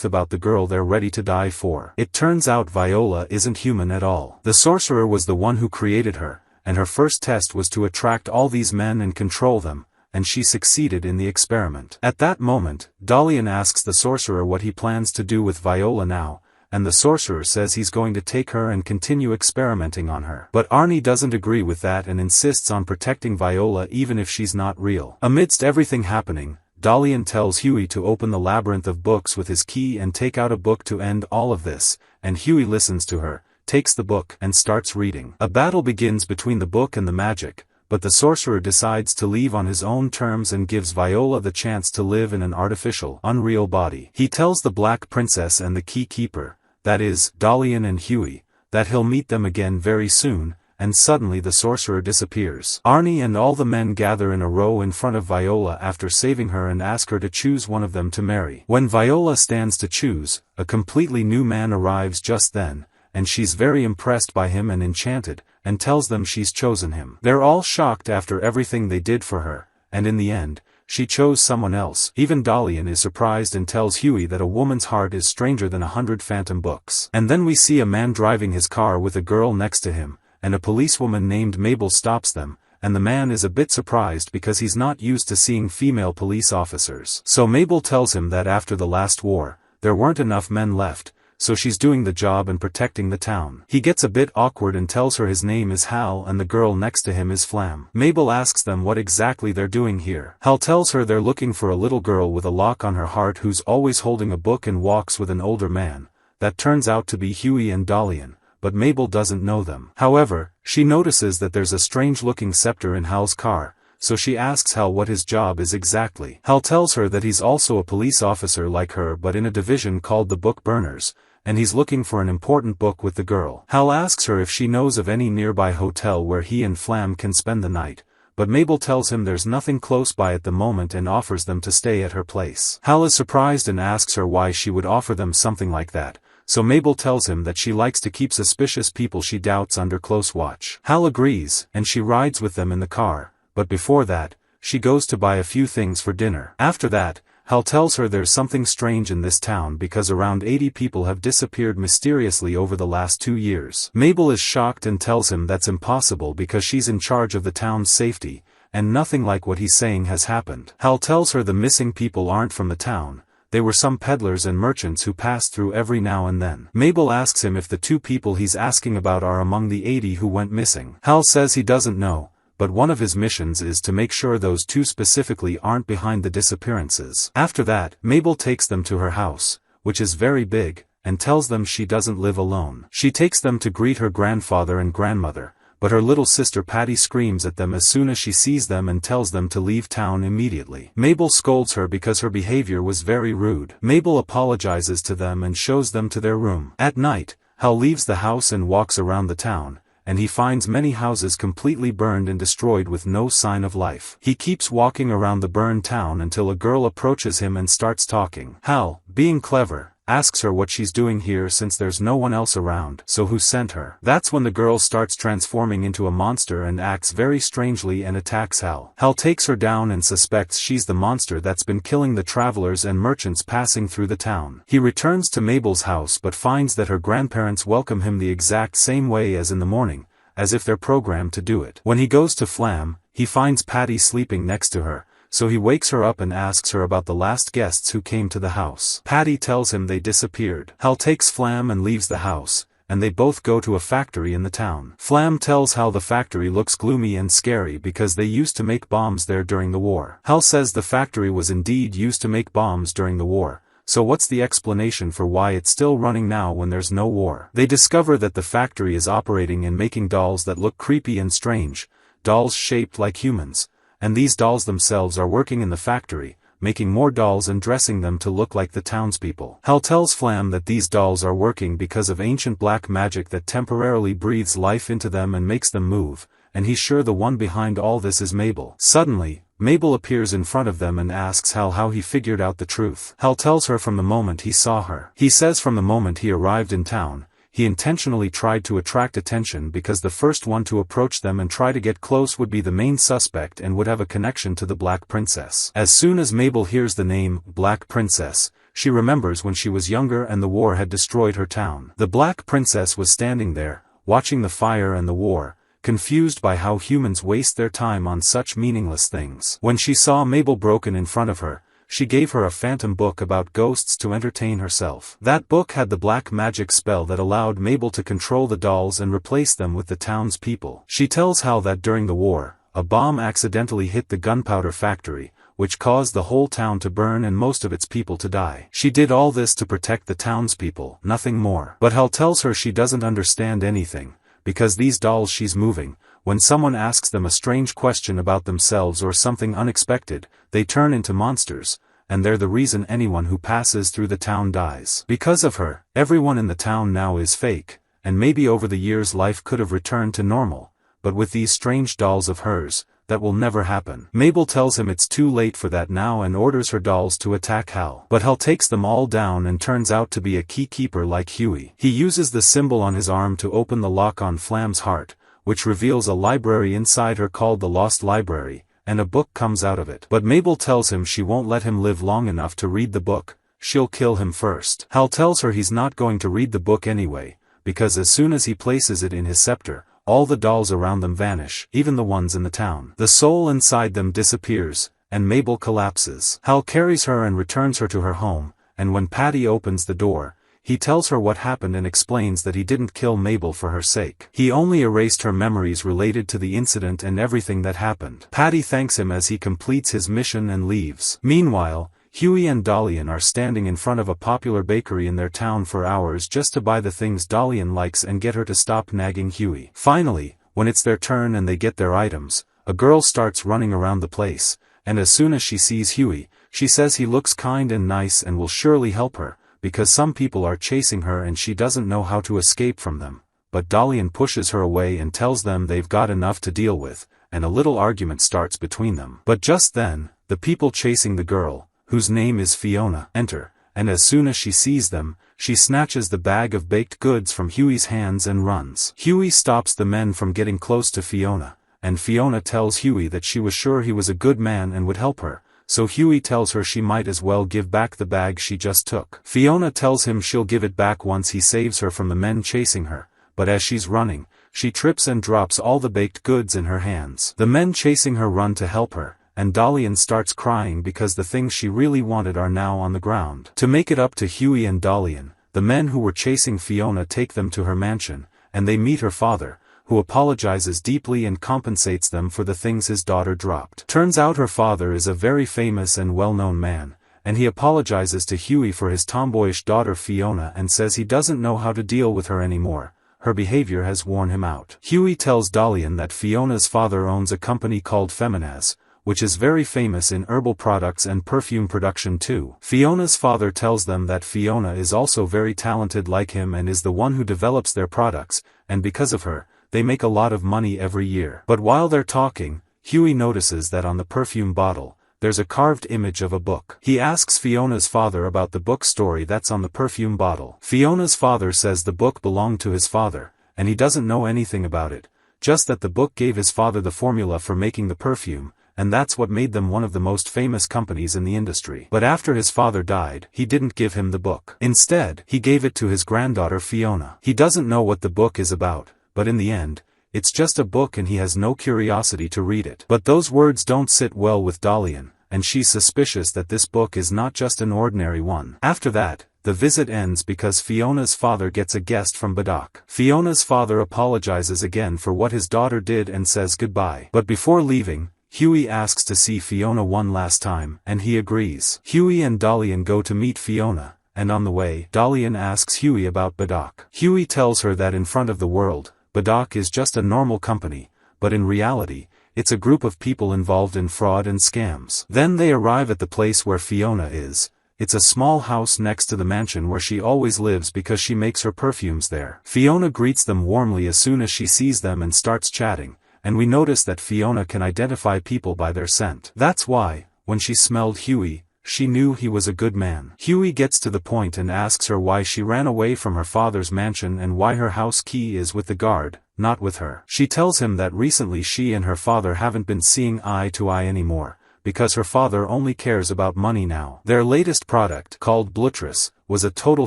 about the girl they're ready to die for. It turns out Viola isn't human at all. The sorcerer was the one who created her, and her first test was to attract all these men and control them, and she succeeded in the experiment. At that moment, Dalian asks the sorcerer what he plans to do with Viola now, and the sorcerer says he's going to take her and continue experimenting on her. But Arnie doesn't agree with that and insists on protecting Viola even if she's not real. Amidst everything happening, Dalian tells Huey to open the labyrinth of books with his key and take out a book to end all of this, and Huey listens to her, takes the book and starts reading. A battle begins between the book and the magic, but the sorcerer decides to leave on his own terms and gives Viola the chance to live in an artificial, unreal body. He tells the Black Princess and the Key Keeper, that is, Dalian and Huey, that he'll meet them again very soon, and suddenly the sorcerer disappears. Arnie and all the men gather in a row in front of Viola after saving her and ask her to choose one of them to marry. When Viola stands to choose, a completely new man arrives just then, and she's very impressed by him and enchanted, and tells them she's chosen him. They're all shocked after everything they did for her, and in the end, she chose someone else. Even Dalian is surprised and tells Huey that a woman's heart is stranger than 100 phantom books. And then we see a man driving his car with a girl next to him, and a policewoman named Mabel stops them, and the man is a bit surprised because he's not used to seeing female police officers. So Mabel tells him that after the last war, there weren't enough men left, so she's doing the job and protecting the town. He gets a bit awkward and tells her his name is Hal and the girl next to him is Flam. Mabel asks them what exactly they're doing here. Hal tells her they're looking for a little girl with a lock on her heart who's always holding a book and walks with an older man. That turns out to be Huey and Dalian, but Mabel doesn't know them. However, she notices that there's a strange-looking scepter in Hal's car, so she asks Hal what his job is exactly. Hal tells her that he's also a police officer like her but in a division called the Book Burners, and he's looking for an important book with the girl. Hal asks her if she knows of any nearby hotel where he and Flam can spend the night, but Mabel tells him there's nothing close by at the moment and offers them to stay at her place. Hal is surprised and asks her why she would offer them something like that, so Mabel tells him that she likes to keep suspicious people she doubts under close watch. Hal agrees, and she rides with them in the car, but before that, she goes to buy a few things for dinner. After that, Hal tells her there's something strange in this town because around 80 people have disappeared mysteriously over the last 2 years. Mabel is shocked and tells him that's impossible because she's in charge of the town's safety, and nothing like what he's saying has happened. Hal tells her the missing people aren't from the town, they were some peddlers and merchants who passed through every now and then. Mabel asks him if the 2 people he's asking about are among the 80 who went missing. Hal says he doesn't know, but one of his missions is to make sure those 2 specifically aren't behind the disappearances. After that, Mabel takes them to her house, which is very big, and tells them she doesn't live alone. She takes them to greet her grandfather and grandmother, but her little sister Patty screams at them as soon as she sees them and tells them to leave town immediately. Mabel scolds her because her behavior was very rude. Mabel apologizes to them and shows them to their room. At night, Hal leaves the house and walks around the town, and he finds many houses completely burned and destroyed with no sign of life. He keeps walking around the burned town until a girl approaches him and starts talking. Hal, being clever, asks her what she's doing here since there's no one else around, so who sent her. That's when the girl starts transforming into a monster and acts very strangely and attacks Hal. Hal takes her down and suspects she's the monster that's been killing the travelers and merchants passing through the town. He returns to Mabel's house but finds that her grandparents welcome him the exact same way as in the morning, as if they're programmed to do it. When he goes to Flam, he finds Patty sleeping next to her, so he wakes her up and asks her about the last guests who came to the house. Patty tells him they disappeared. Hal takes Flam and leaves the house, and they both go to a factory in the town. Flam tells Hal the factory looks gloomy and scary because they used to make bombs there during the war. Hal says the factory was indeed used to make bombs during the war, so what's the explanation for why it's still running now when there's no war? They discover that the factory is operating and making dolls that look creepy and strange, dolls shaped like humans, and these dolls themselves are working in the factory, making more dolls and dressing them to look like the townspeople. Hal tells Flam that these dolls are working because of ancient black magic that temporarily breathes life into them and makes them move, and he's sure the one behind all this is Mabel. Suddenly, Mabel appears in front of them and asks Hal how he figured out the truth. Hal tells her from the moment he saw her. He says from the moment he arrived in town, he intentionally tried to attract attention because the first one to approach them and try to get close would be the main suspect and would have a connection to the Black Princess. As soon as Mabel hears the name, Black Princess, she remembers when she was younger and the war had destroyed her town. The Black Princess was standing there, watching the fire and the war, confused by how humans waste their time on such meaningless things. When she saw Mabel broken in front of her, she gave her a phantom book about ghosts to entertain herself. That book had the black magic spell that allowed Mabel to control the dolls and replace them with the town's people. She tells Hal that during the war, a bomb accidentally hit the gunpowder factory, which caused the whole town to burn and most of its people to die. She did all this to protect the townspeople, nothing more. But Hal tells her she doesn't understand anything, because these dolls she's moving, when someone asks them a strange question about themselves or something unexpected, they turn into monsters, and they're the reason anyone who passes through the town dies. Because of her, everyone in the town now is fake, and maybe over the years life could have returned to normal, but with these strange dolls of hers, that will never happen. Mabel tells him it's too late for that now and orders her dolls to attack Hal. But Hal takes them all down and turns out to be a key keeper like Huey. He uses the symbol on his arm to open the lock on Flam's heart, which reveals a library inside her called the Lost Library, and a book comes out of it. But Mabel tells him she won't let him live long enough to read the book, she'll kill him first. Hal tells her he's not going to read the book anyway, because as soon as he places it in his scepter, all the dolls around them vanish, even the ones in the town. The soul inside them disappears, and Mabel collapses. Hal carries her and returns her to her home, and when Patty opens the door, he tells her what happened and explains that he didn't kill Mabel for her sake. He only erased her memories related to the incident and everything that happened. Patty thanks him as he completes his mission and leaves. Meanwhile, Huey and Dalian are standing in front of a popular bakery in their town for hours just to buy the things Dalian likes and get her to stop nagging Huey. Finally, when it's their turn and they get their items, a girl starts running around the place, and as soon as she sees Huey, she says he looks kind and nice and will surely help her, because some people are chasing her and she doesn't know how to escape from them. But Dalian pushes her away and tells them they've got enough to deal with, and a little argument starts between them. But just then, the people chasing the girl, whose name is Fiona, enter, and as soon as she sees them, she snatches the bag of baked goods from Huey's hands and runs. Huey stops the men from getting close to Fiona, and Fiona tells Huey that she was sure he was a good man and would help her, so Huey tells her she might as well give back the bag she just took. Fiona tells him she'll give it back once he saves her from the men chasing her, but as she's running, she trips and drops all the baked goods in her hands. The men chasing her run to help her, and Dalian starts crying because the things she really wanted are now on the ground. To make it up to Huey and Dalian, the men who were chasing Fiona take them to her mansion, and they meet her father, who apologizes deeply and compensates them for the things his daughter dropped. Turns out her father is a very famous and well-known man, and he apologizes to Huey for his tomboyish daughter Fiona and says he doesn't know how to deal with her anymore. Her behavior has worn him out. Huey tells Dalian that Fiona's father owns a company called Feminaz, which is very famous in herbal products and perfume production too. Fiona's father tells them that Fiona is also very talented like him and is the one who develops their products, and because of her, they make a lot of money every year. But while they're talking, Huey notices that on the perfume bottle, there's a carved image of a book. He asks Fiona's father about the book story that's on the perfume bottle. Fiona's father says the book belonged to his father, and he doesn't know anything about it, just that the book gave his father the formula for making the perfume, and that's what made them one of the most famous companies in the industry. But after his father died, he didn't give him the book. Instead, he gave it to his granddaughter Fiona. He doesn't know what the book is about, but in the end, it's just a book and he has no curiosity to read it. But those words don't sit well with Dalian, and she's suspicious that this book is not just an ordinary one. After that, the visit ends because Fiona's father gets a guest from Badak. Fiona's father apologizes again for what his daughter did and says goodbye. But before leaving, Huey asks to see Fiona one last time, and he agrees. Huey and Dalian go to meet Fiona, and on the way, Dalian asks Huey about Badak. Huey tells her that in front of the world, Badak is just a normal company, but in reality, it's a group of people involved in fraud and scams. Then they arrive at the place where Fiona is. It's a small house next to the mansion where she always lives because she makes her perfumes there. Fiona greets them warmly as soon as she sees them and starts chatting, and we notice that Fiona can identify people by their scent. That's why, when she smelled Huey, she knew he was a good man. Huey gets to the point and asks her why she ran away from her father's mansion and why her house key is with the guard, not with her. She tells him that recently she and her father haven't been seeing eye to eye anymore, because her father only cares about money now. Their latest product, called Blutris, was a total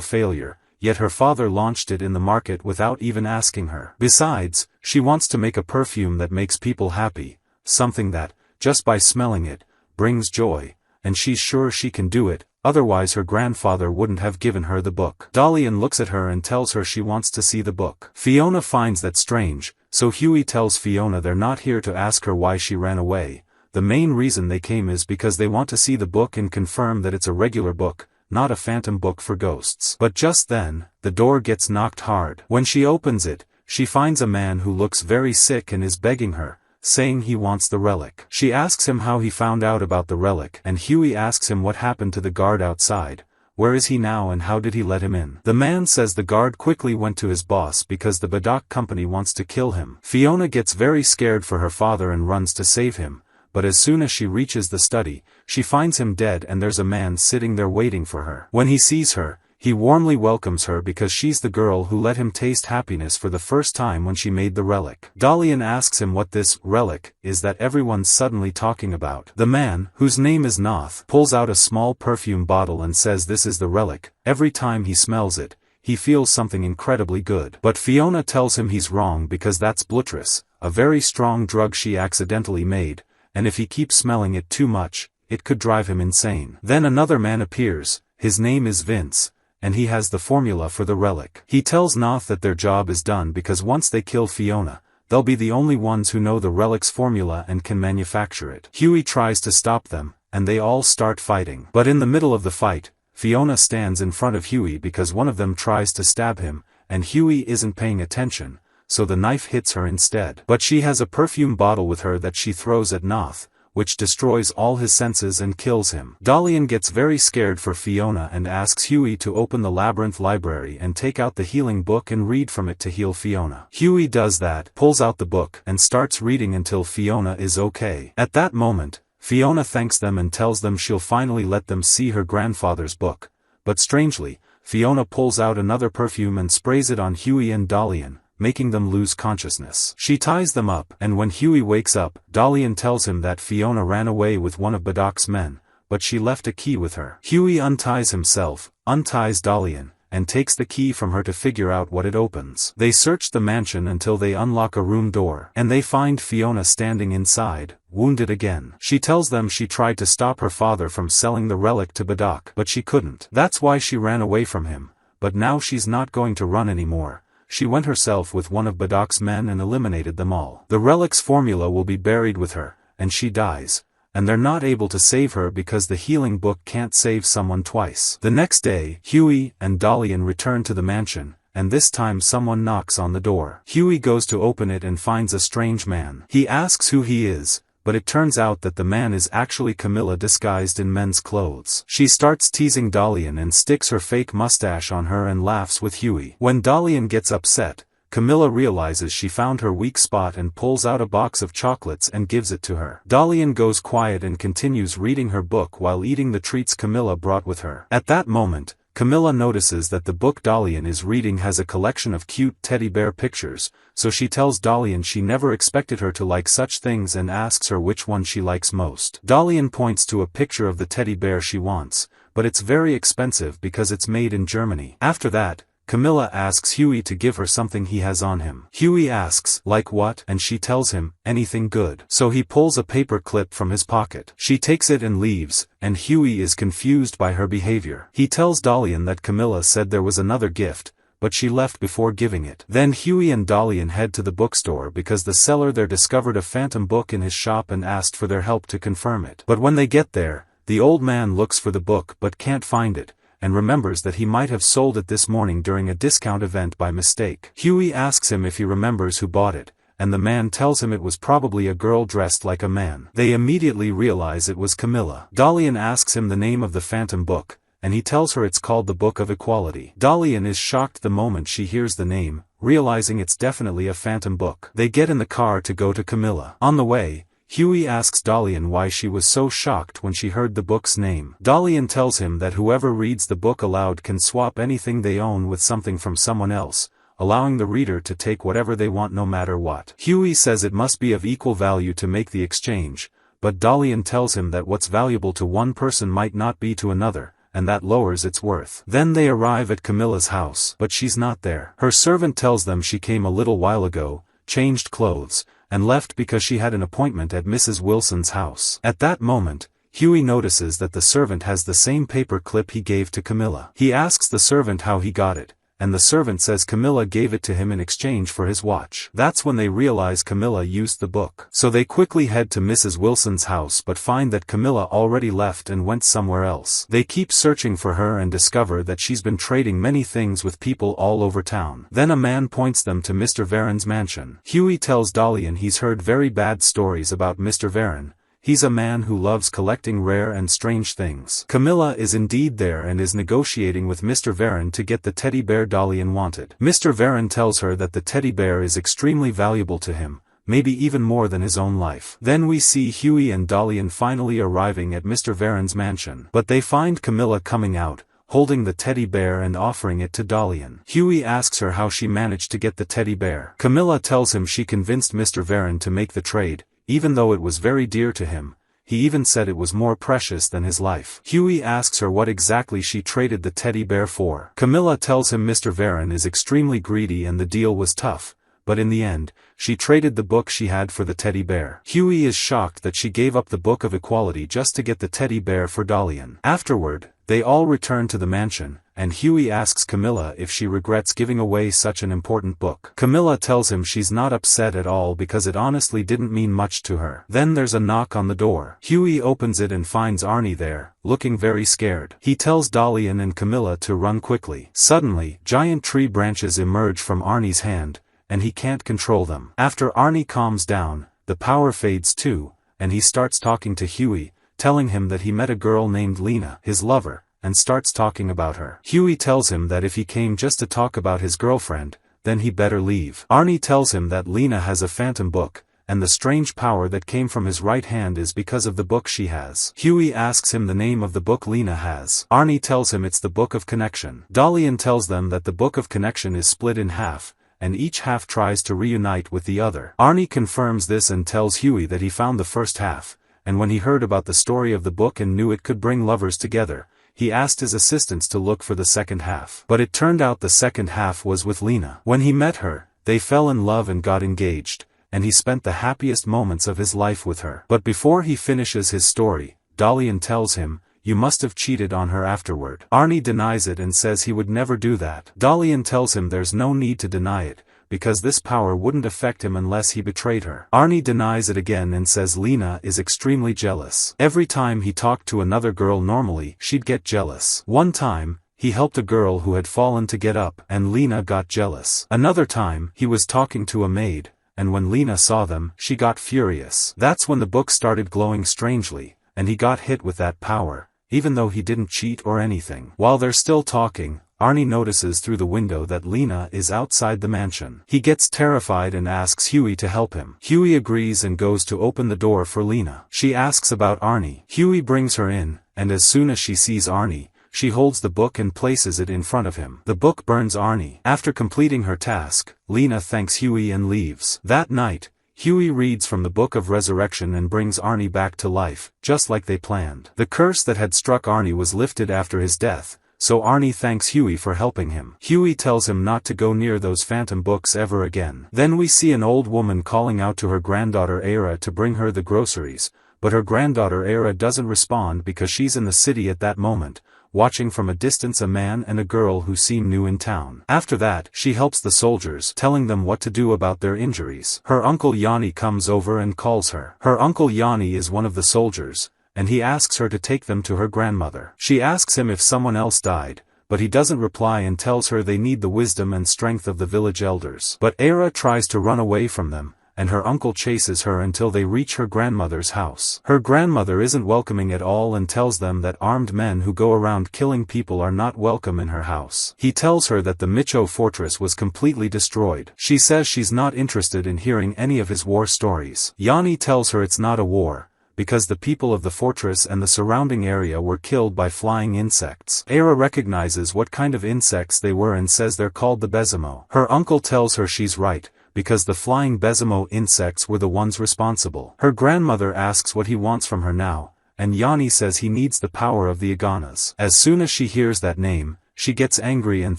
failure, yet her father launched it in the market without even asking her. Besides, she wants to make a perfume that makes people happy, something that, just by smelling it, brings joy, and she's sure she can do it, otherwise her grandfather wouldn't have given her the book. Dalian looks at her and tells her she wants to see the book. Fiona finds that strange, so Huey tells Fiona they're not here to ask her why she ran away. The main reason they came is because they want to see the book and confirm that it's a regular book, not a phantom book for ghosts. But just then, the door gets knocked hard. When she opens it, she finds a man who looks very sick and is begging her, saying he wants the relic. She asks him how he found out about the relic, and Huey asks him what happened to the guard outside, Where is he now and how did he let him in? The man says the guard quickly went to his boss because the Badak company wants to kill him. Fiona gets very scared for her father and runs to save him, but as soon as she reaches the study, she finds him dead and there's a man sitting there waiting for her. When he sees her, he warmly welcomes her because she's the girl who let him taste happiness for the first time when she made the relic. Dalian asks him what this relic is that everyone's suddenly talking about. The man, whose name is Noth, pulls out a small perfume bottle and says this is the relic. Every time he smells it, he feels something incredibly good. But Fiona tells him he's wrong because that's Blutris, a very strong drug she accidentally made, and if he keeps smelling it too much, it could drive him insane. Then another man appears, his name is Vince, and he has the formula for the relic. He tells Noth that their job is done because once they kill Fiona, they'll be the only ones who know the relic's formula and can manufacture it. Huey tries to stop them, and they all start fighting. But in the middle of the fight, Fiona stands in front of Huey because one of them tries to stab him, and Huey isn't paying attention, so the knife hits her instead. But she has a perfume bottle with her that she throws at Noth, which destroys all his senses and kills him. Dalian gets very scared for Fiona and asks Huey to open the labyrinth library and take out the healing book and read from it to heal Fiona. Huey does that, pulls out the book, and starts reading until Fiona is okay. At that moment, Fiona thanks them and tells them she'll finally let them see her grandfather's book. But strangely, Fiona pulls out another perfume and sprays it on Huey and Dalian, making them lose consciousness. She ties them up, and when Huey wakes up, Dalian tells him that Fiona ran away with one of Badak's men, but she left a key with her. Huey unties himself, unties Dalian, and takes the key from her to figure out what it opens. They search the mansion until they unlock a room door, and they find Fiona standing inside, wounded again. She tells them she tried to stop her father from selling the relic to Badak, but she couldn't. That's why she ran away from him, but now she's not going to run anymore. She went herself with one of Badak's men and eliminated them all. The relic's formula will be buried with her, and she dies, and they're not able to save her because the healing book can't save someone twice. The next day, Huey and Dalian return to the mansion, and this time someone knocks on the door. Huey goes to open it and finds a strange man. He asks who he is, but it turns out that the man is actually Camilla disguised in men's clothes. She starts teasing Dalian and sticks her fake mustache on her and laughs with Huey. When Dalian gets upset, Camilla realizes she found her weak spot and pulls out a box of chocolates and gives it to her. Dalian goes quiet and continues reading her book while eating the treats Camilla brought with her. At that moment, Camilla notices that the book Dalian is reading has a collection of cute teddy bear pictures, so she tells Dalian she never expected her to like such things and asks her which one she likes most. Dalian points to a picture of the teddy bear she wants, but it's very expensive because it's made in Germany. After that, Camilla asks Huey to give her something he has on him. Huey asks, like what? And she tells him, anything good. So he pulls a paper clip from his pocket. She takes it and leaves, and Huey is confused by her behavior. He tells Dalian that Camilla said there was another gift, but she left before giving it. Then Huey and Dalian head to the bookstore because the seller there discovered a phantom book in his shop and asked for their help to confirm it. But when they get there, the old man looks for the book but can't find it, and remembers that he might have sold it this morning during a discount event by mistake. Huey asks him if he remembers who bought it, and the man tells him it was probably a girl dressed like a man. They immediately realize it was Camilla. Dalian asks him the name of the phantom book, and he tells her it's called the Book of Equality. Dalian is shocked the moment she hears the name, realizing it's definitely a phantom book. They get in the car to go to Camilla. On the way, Huey asks Dalian why she was so shocked when she heard the book's name. Dalian tells him that whoever reads the book aloud can swap anything they own with something from someone else, allowing the reader to take whatever they want no matter what. Huey says it must be of equal value to make the exchange, but Dalian tells him that what's valuable to one person might not be to another, and that lowers its worth. Then they arrive at Camilla's house, but she's not there. Her servant tells them she came a little while ago, changed clothes, and left because she had an appointment at Mrs. Wilson's house. At that moment, Huey notices that the servant has the same paper clip he gave to Camilla. He asks the servant how he got it, and the servant says Camilla gave it to him in exchange for his watch. That's when they realize Camilla used the book. So they quickly head to Mrs. Wilson's house but find that Camilla already left and went somewhere else. They keep searching for her and discover that she's been trading many things with people all over town. Then a man points them to Mr. Varen's mansion. Huey tells Dalian he's heard very bad stories about Mr. Varen. he's a man who loves collecting rare and strange things. Camilla is indeed there and is negotiating with Mr. Varen to get the teddy bear Dalian wanted. Mr. Varen tells her that the teddy bear is extremely valuable to him, maybe even more than his own life. Then we see Huey and Dalian finally arriving at Mr. Varen's mansion. But they find Camilla coming out, holding the teddy bear and offering it to Dalian. Huey asks her how she managed to get the teddy bear. Camilla tells him she convinced Mr. Varen to make the trade, even though it was very dear to him. He even said it was more precious than his life. Huey asks her what exactly she traded the teddy bear for. Camilla tells him Mr. Varen is extremely greedy and the deal was tough, but in the end, she traded the book she had for the teddy bear. Huey is shocked that she gave up the Book of Equality just to get the teddy bear for Dalian. Afterward, they all return to the mansion, and Huey asks Camilla if she regrets giving away such an important book. Camilla tells him she's not upset at all because it honestly didn't mean much to her. Then there's a knock on the door. Huey opens it and finds Arnie there, looking very scared. He tells Dalian and Camilla to run quickly. Suddenly, giant tree branches emerge from Arnie's hand, and he can't control them. After Arnie calms down, the power fades too, and he starts talking to Huey, telling him that he met a girl named Lena, his lover, and starts talking about her. Huey tells him that if he came just to talk about his girlfriend, then he better leave. Arnie tells him that Lena has a phantom book, and the strange power that came from his right hand is because of the book she has. Huey asks him the name of the book Lena has. Arnie tells him it's the Book of Connection. Dalian tells them that the Book of Connection is split in half, and each half tries to reunite with the other. Arnie confirms this and tells Huey that he found the first half, and when he heard about the story of the book and knew it could bring lovers together, he asked his assistants to look for the second half. But it turned out the second half was with Lena. When he met her, they fell in love and got engaged, and he spent the happiest moments of his life with her. But before he finishes his story, Dalian tells him, "You must have cheated on her afterward." Arnie denies it and says he would never do that. Dalian tells him there's no need to deny it, because this power wouldn't affect him unless he betrayed her. Arnie denies it again and says Lena is extremely jealous. Every time he talked to another girl normally, she'd get jealous. One time, he helped a girl who had fallen to get up, and Lena got jealous. Another time, he was talking to a maid, and when Lena saw them, she got furious. That's when the book started glowing strangely, and he got hit with that power, even though he didn't cheat or anything. While they're still talking, Arnie notices through the window that Lena is outside the mansion. He gets terrified and asks Huey to help him. Huey agrees and goes to open the door for Lena. She asks about Arnie. Huey brings her in, and as soon as she sees Arnie, she holds the book and places it in front of him. The book burns Arnie. After completing her task, Lena thanks Huey and leaves. That night, Huey reads from the Book of Resurrection and brings Arnie back to life, just like they planned. The curse that had struck Arnie was lifted after his death, so Arnie thanks Huey for helping him. Huey tells him not to go near those phantom books ever again. Then we see an old woman calling out to her granddaughter Era to bring her the groceries, but her granddaughter Era doesn't respond because she's in the city at that moment, watching from a distance a man and a girl who seem new in town. After that, she helps the soldiers, telling them what to do about their injuries. Her uncle Yanni comes over and calls her. Her uncle Yanni is one of the soldiers, and he asks her to take them to her grandmother. She asks him if someone else died, but he doesn't reply and tells her they need the wisdom and strength of the village elders. But Era tries to run away from them, and her uncle chases her until they reach her grandmother's house. Her grandmother isn't welcoming at all and tells them that armed men who go around killing people are not welcome in her house. He tells her that the Micho fortress was completely destroyed. She says she's not interested in hearing any of his war stories. Yanni tells her it's not a war, because the people of the fortress and the surrounding area were killed by flying insects. Era recognizes what kind of insects they were and says they're called the Bezimo. Her uncle tells her she's right, because the flying Bezimo insects were the ones responsible. Her grandmother asks what he wants from her now, and Yanni says he needs the power of the Aganas. As soon as she hears that name, she gets angry and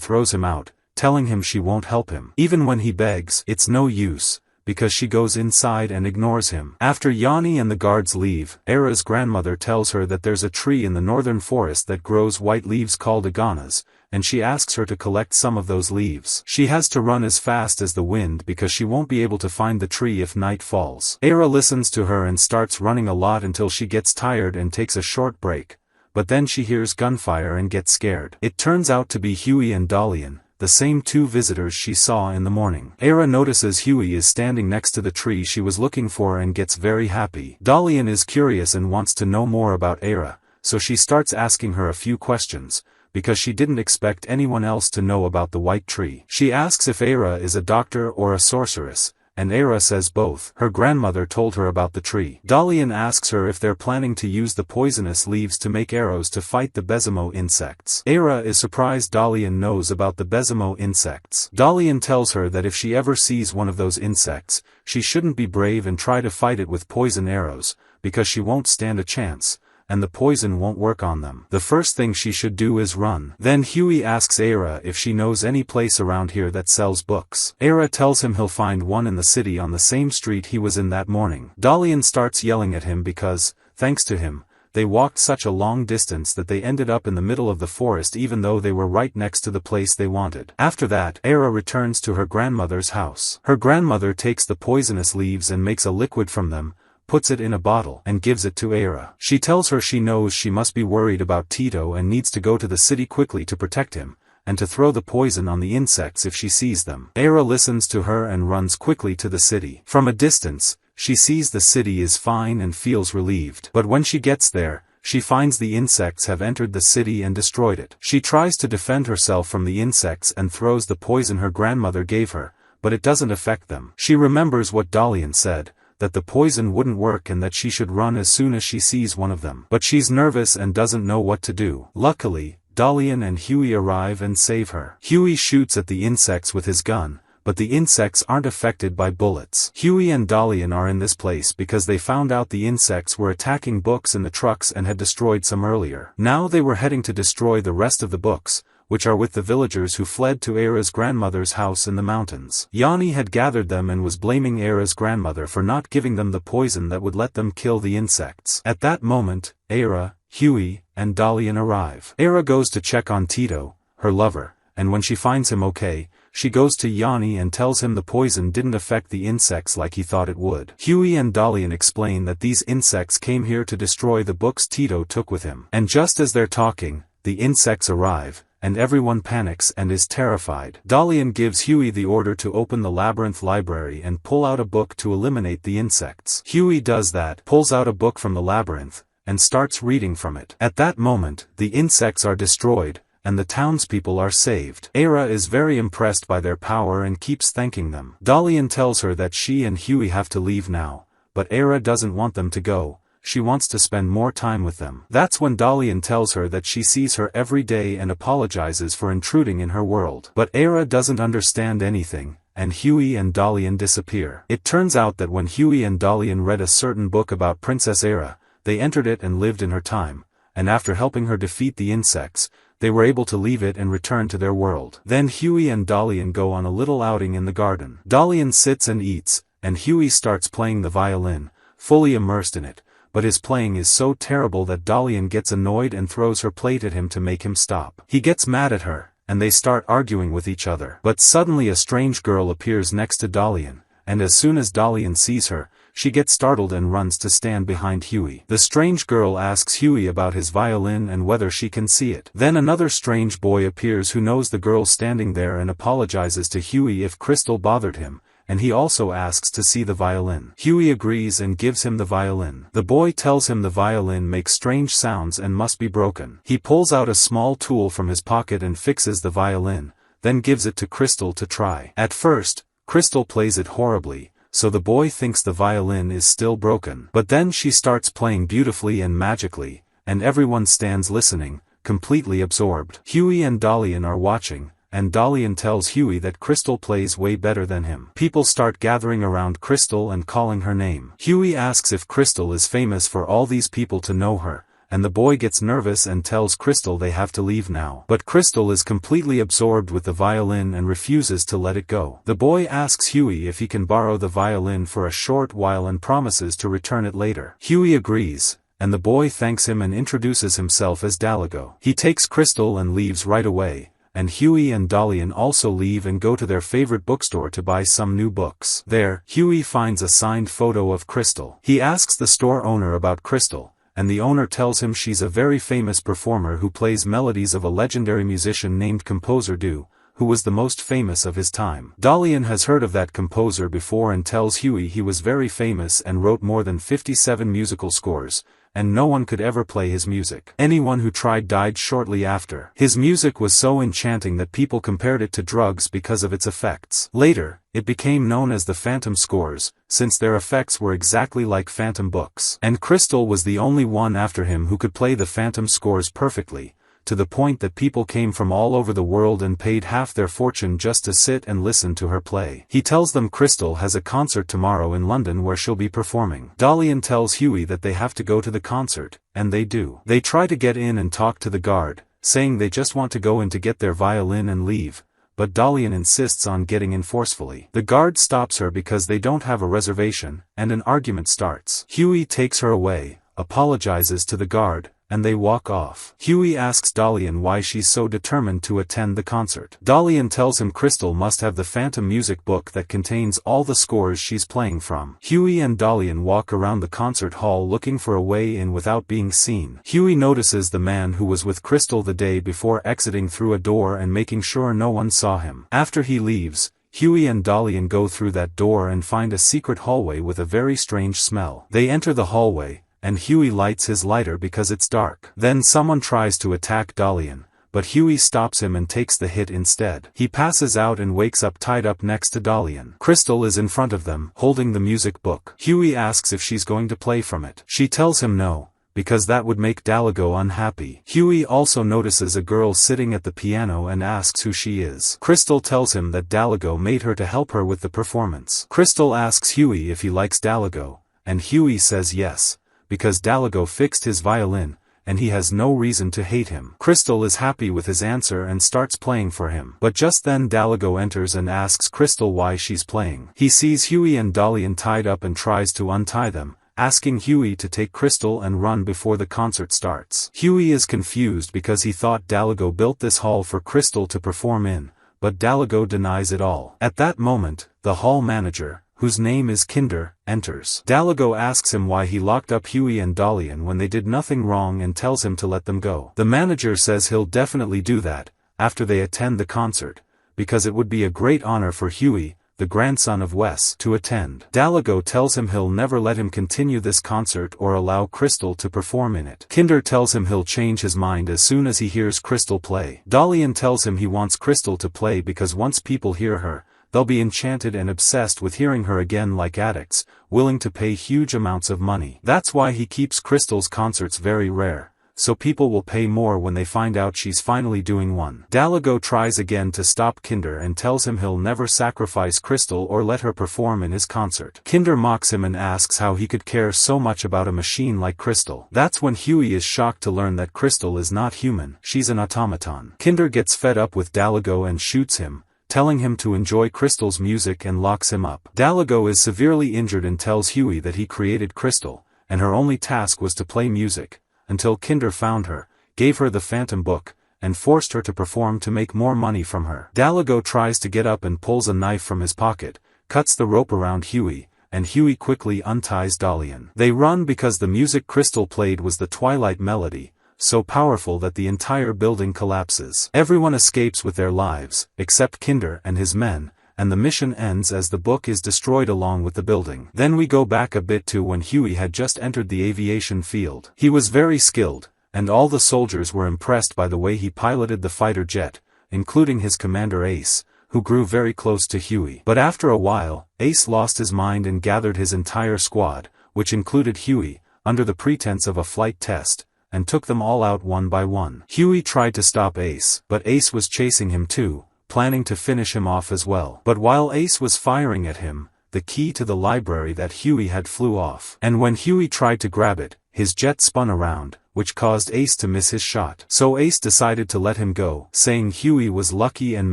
throws him out, telling him she won't help him. Even when he begs, it's no use, because she goes inside and ignores him. After Yanni and the guards leave, Era's grandmother tells her that there's a tree in the northern forest that grows white leaves called aganas, and she asks her to collect some of those leaves. She has to run as fast as the wind because she won't be able to find the tree if night falls. Era listens to her and starts running a lot until she gets tired and takes a short break, but then she hears gunfire and gets scared. It turns out to be Huey and Dalian, the same two visitors she saw in the morning. Era notices Huey is standing next to the tree she was looking for and gets very happy. Dalian is curious and wants to know more about Era, so she starts asking her a few questions, because she didn't expect anyone else to know about the white tree. She asks if Era is a doctor or a sorceress, and Era says both. Her grandmother told her about the tree. Dalian asks her if they're planning to use the poisonous leaves to make arrows to fight the Bezimo insects. Era is surprised Dalian knows about the Bezimo insects. Dalian tells her that if she ever sees one of those insects, she shouldn't be brave and try to fight it with poison arrows, because she won't stand a chance, and the poison won't work on them. The first thing she should do is run. Then Huey asks Era if she knows any place around here that sells books. Era tells him he'll find one in the city on the same street he was in that morning. Dalian starts yelling at him because, thanks to him, they walked such a long distance that they ended up in the middle of the forest even though they were right next to the place they wanted. After that, Era returns to her grandmother's house. Her grandmother takes the poisonous leaves and makes a liquid from them, puts it in a bottle, and gives it to Era. She tells her she knows she must be worried about Tito and needs to go to the city quickly to protect him, and to throw the poison on the insects if she sees them. Era listens to her and runs quickly to the city. From a distance, she sees the city is fine and feels relieved. But when she gets there, she finds the insects have entered the city and destroyed it. She tries to defend herself from the insects and throws the poison her grandmother gave her, but it doesn't affect them. She remembers what Dalian said, that the poison wouldn't work and that she should run as soon as she sees one of them. But she's nervous and doesn't know what to do. Luckily, Dalian and Huey arrive and save her. Huey shoots at the insects with his gun, but the insects aren't affected by bullets. Huey and Dalian are in this place because they found out the insects were attacking books in the trucks and had destroyed some earlier. Now they were heading to destroy the rest of the books, which are with the villagers who fled to Era's grandmother's house in the mountains. Yanni had gathered them and was blaming Era's grandmother for not giving them the poison that would let them kill the insects. At that moment, Era, Huey, and Dalian arrive. Era goes to check on Tito, her lover, and when she finds him okay, she goes to Yanni and tells him the poison didn't affect the insects like he thought it would. Huey and Dalian explain that these insects came here to destroy the books Tito took with him. And just as they're talking, the insects arrive, and everyone panics and is terrified. Dalian gives Huey the order to open the labyrinth library and pull out a book to eliminate the insects. Huey does that, pulls out a book from the labyrinth, and starts reading from it. At that moment, the insects are destroyed, and the townspeople are saved. Era is very impressed by their power and keeps thanking them. Dalian tells her that she and Huey have to leave now, but Era doesn't want them to go. She wants to spend more time with them. That's when Dalian tells her that she sees her every day and apologizes for intruding in her world. But Era doesn't understand anything, and Huey and Dalian disappear. It turns out that when Huey and Dalian read a certain book about Princess Era, they entered it and lived in her time, and after helping her defeat the insects, they were able to leave it and return to their world. Then Huey and Dalian go on a little outing in the garden. Dalian sits and eats, and Huey starts playing the violin, fully immersed in it. But his playing is so terrible that Dalian gets annoyed and throws her plate at him to make him stop. He gets mad at her, and they start arguing with each other. But suddenly a strange girl appears next to Dalian, and as soon as Dalian sees her, she gets startled and runs to stand behind Huey. The strange girl asks Huey about his violin and whether she can see it. Then another strange boy appears who knows the girl standing there and apologizes to Huey if Crystal bothered him, and he also asks to see the violin. Huey agrees and gives him the violin. The boy tells him the violin makes strange sounds and must be broken. He pulls out a small tool from his pocket and fixes the violin, then gives it to Crystal to try. At first, Crystal plays it horribly, so the boy thinks the violin is still broken. But then she starts playing beautifully and magically, and everyone stands listening, completely absorbed. Huey and Dalian are watching, and Dalian tells Huey that Crystal plays way better than him. People start gathering around Crystal and calling her name. Huey asks if Crystal is famous for all these people to know her, and the boy gets nervous and tells Crystal they have to leave now. But Crystal is completely absorbed with the violin and refuses to let it go. The boy asks Huey if he can borrow the violin for a short while and promises to return it later. Huey agrees, and the boy thanks him and introduces himself as Daligo. He takes Crystal and leaves right away, and Huey and Dalian also leave and go to their favorite bookstore to buy some new books. There, Huey finds a signed photo of Crystal. He asks the store owner about Crystal, and the owner tells him she's a very famous performer who plays melodies of a legendary musician named Composer Du, who was the most famous of his time. Dalian has heard of that composer before and tells Huey he was very famous and wrote more than 57 musical scores, and no one could ever play his music. Anyone who tried died shortly after. His music was so enchanting that people compared it to drugs because of its effects. Later, it became known as the Phantom Scores, since their effects were exactly like Phantom books. And Crystal was the only one after him who could play the Phantom Scores perfectly, to the point that people came from all over the world and paid half their fortune just to sit and listen to her play. He tells them Crystal has a concert tomorrow in London where she'll be performing. Dalian tells Huey that they have to go to the concert, and they do. They try to get in and talk to the guard, saying they just want to go in to get their violin and leave, but Dalian insists on getting in forcefully. The guard stops her because they don't have a reservation, and an argument starts. Huey takes her away, apologizes to the guard, and they walk off. Huey asks Dalian why she's so determined to attend the concert. Dalian tells him Crystal must have the Phantom music book that contains all the scores she's playing from. Huey and Dalian walk around the concert hall looking for a way in without being seen. Huey notices the man who was with Crystal the day before exiting through a door and making sure no one saw him. After he leaves, Huey and Dalian go through that door and find a secret hallway with a very strange smell. They enter the hallway, and Huey lights his lighter because it's dark. Then someone tries to attack Dalian, but Huey stops him and takes the hit instead. He passes out and wakes up tied up next to Dalian. Crystal is in front of them, holding the music book. Huey asks if she's going to play from it. She tells him no, because that would make Daligo unhappy. Huey also notices a girl sitting at the piano and asks who she is. Crystal tells him that Daligo made her to help her with the performance. Crystal asks Huey if he likes Daligo, and Huey says yes, because Daligo fixed his violin, and he has no reason to hate him. Crystal is happy with his answer and starts playing for him. But just then Daligo enters and asks Crystal why she's playing. He sees Huey and Dalian tied up and tries to untie them, asking Huey to take Crystal and run before the concert starts. Huey is confused because he thought Daligo built this hall for Crystal to perform in, but Daligo denies it all. At that moment, the hall manager, whose name is Kinder, enters. Daligo asks him why he locked up Huey and Dalian when they did nothing wrong and tells him to let them go. The manager says he'll definitely do that, after they attend the concert, because it would be a great honor for Huey, the grandson of Wes, to attend. Daligo tells him he'll never let him continue this concert or allow Crystal to perform in it. Kinder tells him he'll change his mind as soon as he hears Crystal play. Dalian tells him he wants Crystal to play because once people hear her, they'll be enchanted and obsessed with hearing her again like addicts, willing to pay huge amounts of money. That's why he keeps Crystal's concerts very rare, so people will pay more when they find out she's finally doing one. Daligo tries again to stop Kinder and tells him he'll never sacrifice Crystal or let her perform in his concert. Kinder mocks him and asks how he could care so much about a machine like Crystal. That's when Huey is shocked to learn that Crystal is not human, she's an automaton. Kinder gets fed up with Daligo and shoots him, telling him to enjoy Crystal's music and locks him up. Daligo is severely injured and tells Huey that he created Crystal, and her only task was to play music, until Kinder found her, gave her the Phantom book, and forced her to perform to make more money from her. Daligo tries to get up and pulls a knife from his pocket, cuts the rope around Huey, and Huey quickly unties Dalian. They run because the music Crystal played was the Twilight Melody, so powerful that the entire building collapses. Everyone escapes with their lives, except Kinder and his men, and the mission ends as the book is destroyed along with the building. Then we go back a bit to when Huey had just entered the aviation field. He was very skilled, and all the soldiers were impressed by the way he piloted the fighter jet, including his commander Ace, who grew very close to Huey. But after a while, Ace lost his mind and gathered his entire squad, which included Huey, under the pretense of a flight test, and took them all out one by one. Huey tried to stop Ace, but Ace was chasing him too, planning to finish him off as well. But while Ace was firing at him, the key to the library that Huey had flew off. And when Huey tried to grab it, his jet spun around, which caused Ace to miss his shot. So Ace decided to let him go, saying Huey was lucky and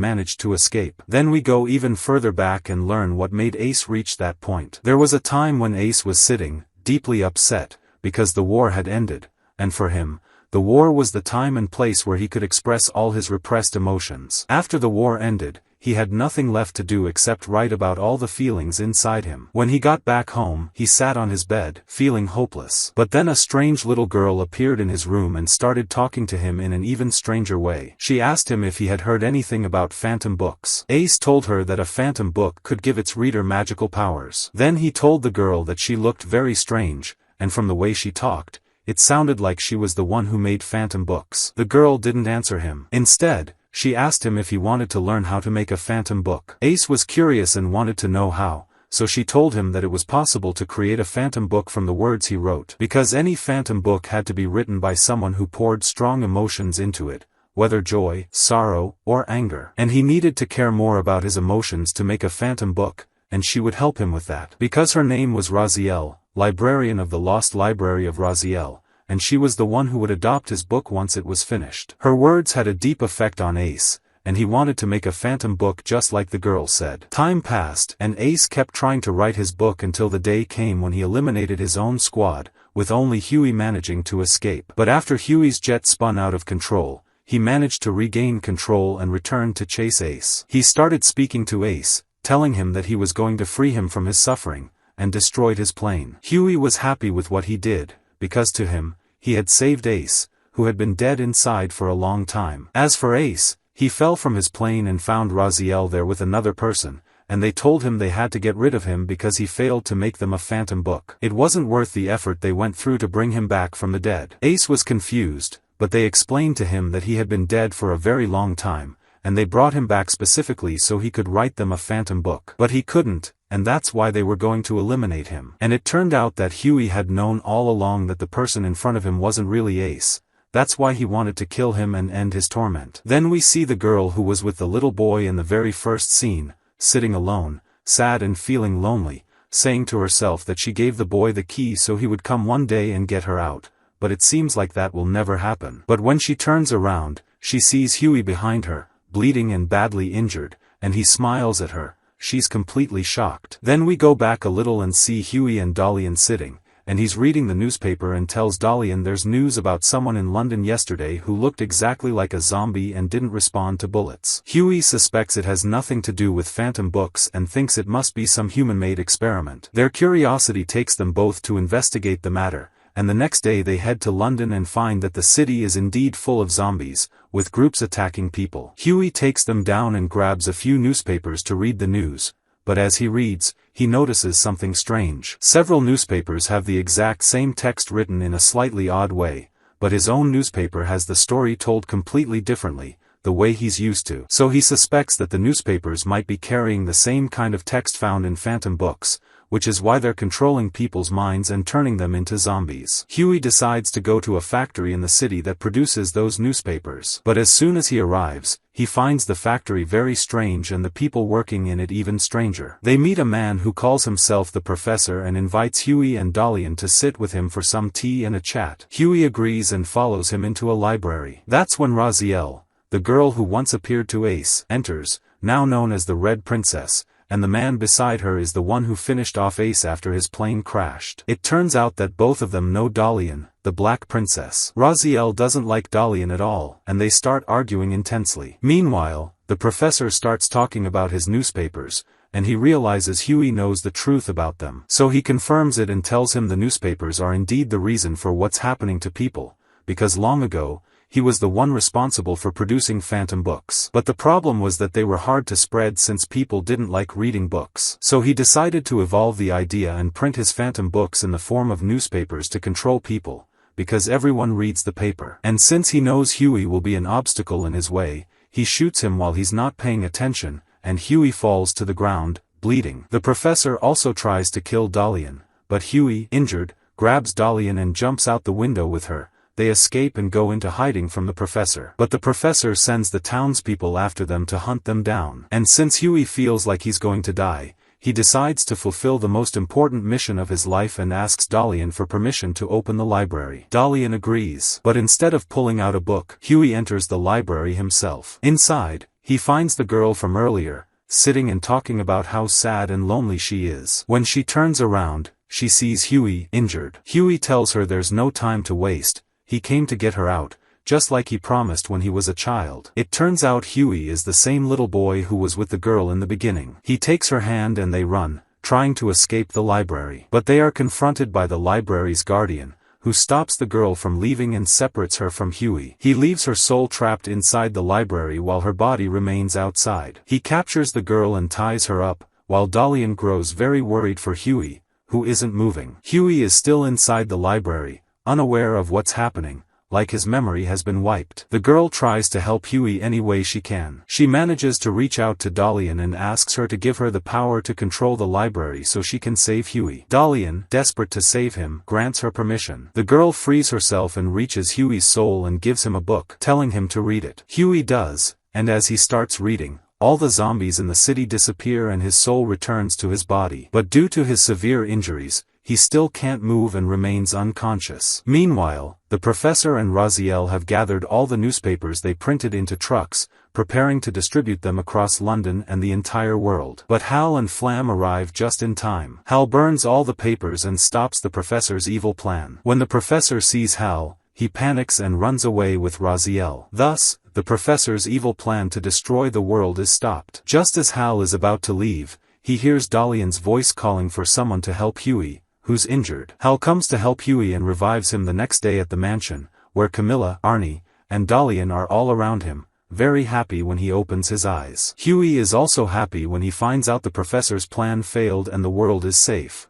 managed to escape. Then we go even further back and learn what made Ace reach that point. There was a time when Ace was sitting, deeply upset, because the war had ended. And for him, the war was the time and place where he could express all his repressed emotions. After the war ended, he had nothing left to do except write about all the feelings inside him. When he got back home, he sat on his bed, feeling hopeless. But then a strange little girl appeared in his room and started talking to him in an even stranger way. She asked him if he had heard anything about phantom books. Ace told her that a phantom book could give its reader magical powers. Then he told the girl that she looked very strange, and from the way she talked, it sounded like she was the one who made phantom books. The girl didn't answer him. Instead, she asked him if he wanted to learn how to make a phantom book. Ace was curious and wanted to know how, so she told him that it was possible to create a phantom book from the words he wrote. Because any phantom book had to be written by someone who poured strong emotions into it, whether joy, sorrow, or anger. And he needed to care more about his emotions to make a phantom book, and she would help him with that. Because her name was Raziel, librarian of the Lost Library of Raziel, and she was the one who would adopt his book once it was finished. Her words had a deep effect on Ace, and he wanted to make a phantom book just like the girl said. Time passed, and Ace kept trying to write his book until the day came when he eliminated his own squad, with only Huey managing to escape. But after Huey's jet spun out of control, he managed to regain control and returned to chase Ace. He started speaking to Ace, telling him that he was going to free him from his suffering, and destroyed his plane. Huey was happy with what he did, because to him, he had saved Ace, who had been dead inside for a long time. As for Ace, he fell from his plane and found Raziel there with another person, and they told him they had to get rid of him because he failed to make them a phantom book. It wasn't worth the effort they went through to bring him back from the dead. Ace was confused, but they explained to him that he had been dead for a very long time, and they brought him back specifically so he could write them a phantom book. But he couldn't, and that's why they were going to eliminate him. And it turned out that Huey had known all along that the person in front of him wasn't really Ace. That's why he wanted to kill him and end his torment. Then we see the girl who was with the little boy in the very first scene, sitting alone, sad and feeling lonely, saying to herself that she gave the boy the key so he would come one day and get her out, but it seems like that will never happen. But when she turns around, she sees Huey behind her, bleeding and badly injured, and he smiles at her. She's completely shocked. Then we go back a little and see Huey and Dalian sitting, and he's reading the newspaper and tells Dalian there's news about someone in London yesterday who looked exactly like a zombie and didn't respond to bullets. Huey suspects it has nothing to do with phantom books and thinks it must be some human-made experiment. Their curiosity takes them both to investigate the matter, and the next day they head to London and find that the city is indeed full of zombies, with groups attacking people. Huey takes them down and grabs a few newspapers to read the news, but as he reads, he notices something strange. Several newspapers have the exact same text written in a slightly odd way, but his own newspaper has the story told completely differently, the way he's used to. So he suspects that the newspapers might be carrying the same kind of text found in phantom books, which is why they're controlling people's minds and turning them into zombies. Huey decides to go to a factory in the city that produces those newspapers. But as soon as he arrives, he finds the factory very strange and the people working in it even stranger. They meet a man who calls himself the Professor and invites Huey and Dalian to sit with him for some tea and a chat. Huey agrees and follows him into a library. That's when Raziel, the girl who once appeared to Ace, enters, now known as the Red Princess, and the man beside her is the one who finished off Ace after his plane crashed. It turns out that both of them know Dalian, the Black Princess. Raziel doesn't like Dalian at all, and they start arguing intensely. Meanwhile, the professor starts talking about his newspapers, and he realizes Huey knows the truth about them. So he confirms it and tells him the newspapers are indeed the reason for what's happening to people, because long ago, he was the one responsible for producing phantom books. But the problem was that they were hard to spread since people didn't like reading books. So he decided to evolve the idea and print his phantom books in the form of newspapers to control people, because everyone reads the paper. And since he knows Huey will be an obstacle in his way, he shoots him while he's not paying attention, and Huey falls to the ground, bleeding. The professor also tries to kill Dalian, but Huey, injured, grabs Dalian and jumps out the window with her. They escape and go into hiding from the professor. But the professor sends the townspeople after them to hunt them down. And since Huey feels like he's going to die, he decides to fulfill the most important mission of his life and asks Dalian for permission to open the library. Dalian agrees. But instead of pulling out a book, Huey enters the library himself. Inside, he finds the girl from earlier, sitting and talking about how sad and lonely she is. When she turns around, she sees Huey, injured. Huey tells her there's no time to waste. He came to get her out, just like he promised when he was a child. It turns out Huey is the same little boy who was with the girl in the beginning. He takes her hand and they run, trying to escape the library. But they are confronted by the library's guardian, who stops the girl from leaving and separates her from Huey. He leaves her soul trapped inside the library while her body remains outside. He captures the girl and ties her up, while Dalian grows very worried for Huey, who isn't moving. Huey is still inside the library, unaware of what's happening, like his memory has been wiped. The girl tries to help Huey any way she can. She manages to reach out to Dalian and asks her to give her the power to control the library so she can save Huey. Dalian, desperate to save him, grants her permission. The girl frees herself and reaches Huey's soul and gives him a book, telling him to read it. Huey does, and as he starts reading, all the zombies in the city disappear and his soul returns to his body. But due to his severe injuries, he still can't move and remains unconscious. Meanwhile, the professor and Raziel have gathered all the newspapers they printed into trucks, preparing to distribute them across London and the entire world. But Hal and Flam arrive just in time. Hal burns all the papers and stops the professor's evil plan. When the professor sees Hal, he panics and runs away with Raziel. Thus, the professor's evil plan to destroy the world is stopped. Just as Hal is about to leave, he hears Dalian's voice calling for someone to help Huey, who's injured. Hal comes to help Huey and revives him the next day at the mansion, where Camilla, Arnie, and Dalian are all around him, very happy when he opens his eyes. Huey is also happy when he finds out the professor's plan failed and the world is safe.